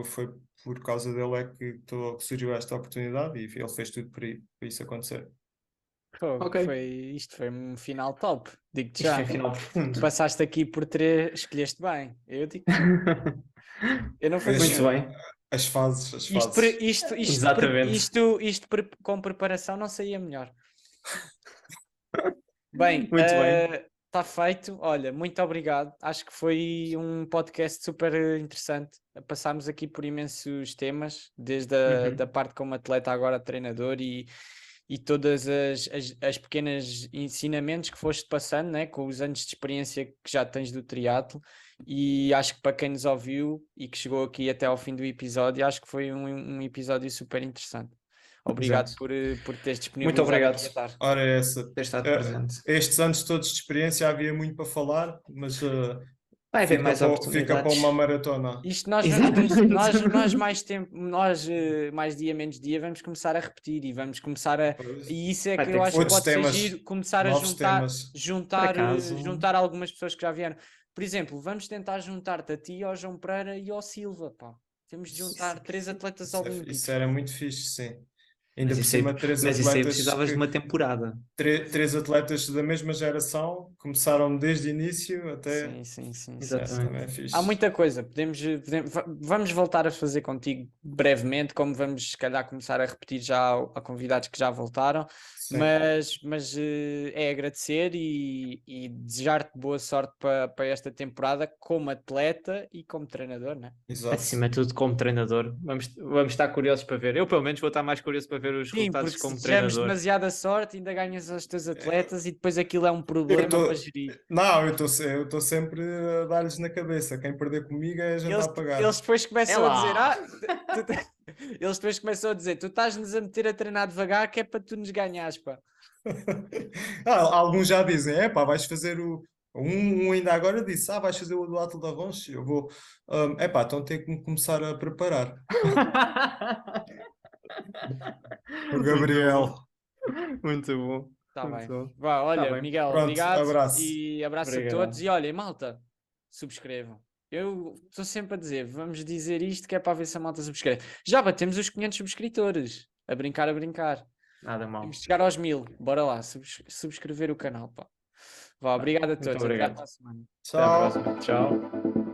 foi por causa dele é que surgiu esta oportunidade e ele fez tudo para isso acontecer. Ok. Isto foi um final top, digo-te Isto já. foi final profundo. Passaste aqui por 3, escolheste bem. Eu digo eu não Pois, Muito fazia. bem. as fases. Exatamente. Com preparação não saía melhor. Bem, Muito bem. está feito. Olha, muito obrigado. Acho que foi um podcast super interessante. Passámos aqui por imensos temas, desde da parte como atleta, agora treinador, e e todas as pequenas ensinamentos que foste passando, né, com os anos de experiência que já tens do triatlo, e acho que para quem nos ouviu e que chegou aqui até ao fim do episódio, acho que foi um episódio super interessante. Obrigado Exato. por teres Muito disponibilizado obrigado aqui a estar. Ora, é essa. por ter estado Eh, presente. Estes anos todos de experiência havia muito para falar, mas Vai haver mais fica para oportunidades. uma maratona. Isto nós vamos, nós Exatamente. mais tempo, mais dia menos dia, vamos começar a repetir e vamos começar a. E isso é Vai que ter eu que acho que Outros pode ser temas, giro, começar a novos juntar, temas. juntar, Por acaso. juntar algumas pessoas que já vieram. Por exemplo, vamos tentar juntar-te a ti, ao João Pereira e ao Silva, pá. Temos de juntar 3 atletas olímpicos. Isso era muito fixe, sim. Ainda Mas por isso aí, cima, três mas isso aí atletas precisavas de uma temporada. três atletas da mesma geração, começaram desde o início até. Sim, sim, sim. Exatamente. Também é fixe. Há muita coisa, vamos voltar a fazer contigo brevemente, como vamos se calhar começar a repetir já a convidados que já voltaram, Sim. mas é agradecer e desejar-te boa sorte para esta temporada como atleta e como treinador, né? Exato. Acima de tudo, como treinador, vamos estar curiosos para ver. Eu, pelo menos, vou estar mais curioso para ver os Sim, resultados porque se como desejamos treinador. demasiada sorte, ainda ganhas os teus atletas e depois aquilo é um problema para gerir. Não, eu estou sempre a dar-lhes na cabeça. Quem perder comigo é a gente a pagar. Eles depois começam É a dizer, lá. eles depois começam a dizer, tu estás-nos a meter a treinar devagar que é para tu nos ganhares, pá. Alguns já dizem, pá, vais fazer o. Um ainda agora disse, vais fazer o do Atlas da Ronche. Eu vou, pá, então tenho que me começar a preparar. O Gabriel. Muito bom. Tá Muito bem. bom. Vá, olha, bem. Miguel, Pronto, obrigado abraço. e abraço Obrigado. a todos. E olha, malta, subscrevam. Eu estou sempre a dizer, vamos dizer isto que é para ver se a malta subscreve. Já batemos os 500 subscritores. A brincar, a brincar. Nada mal. Temos de chegar aos 1000. Bora lá, subscrever o canal, pá. Vá, obrigado a Muito todos. Até à obrigado. próxima semana. Até à Tchau. próxima. Tchau.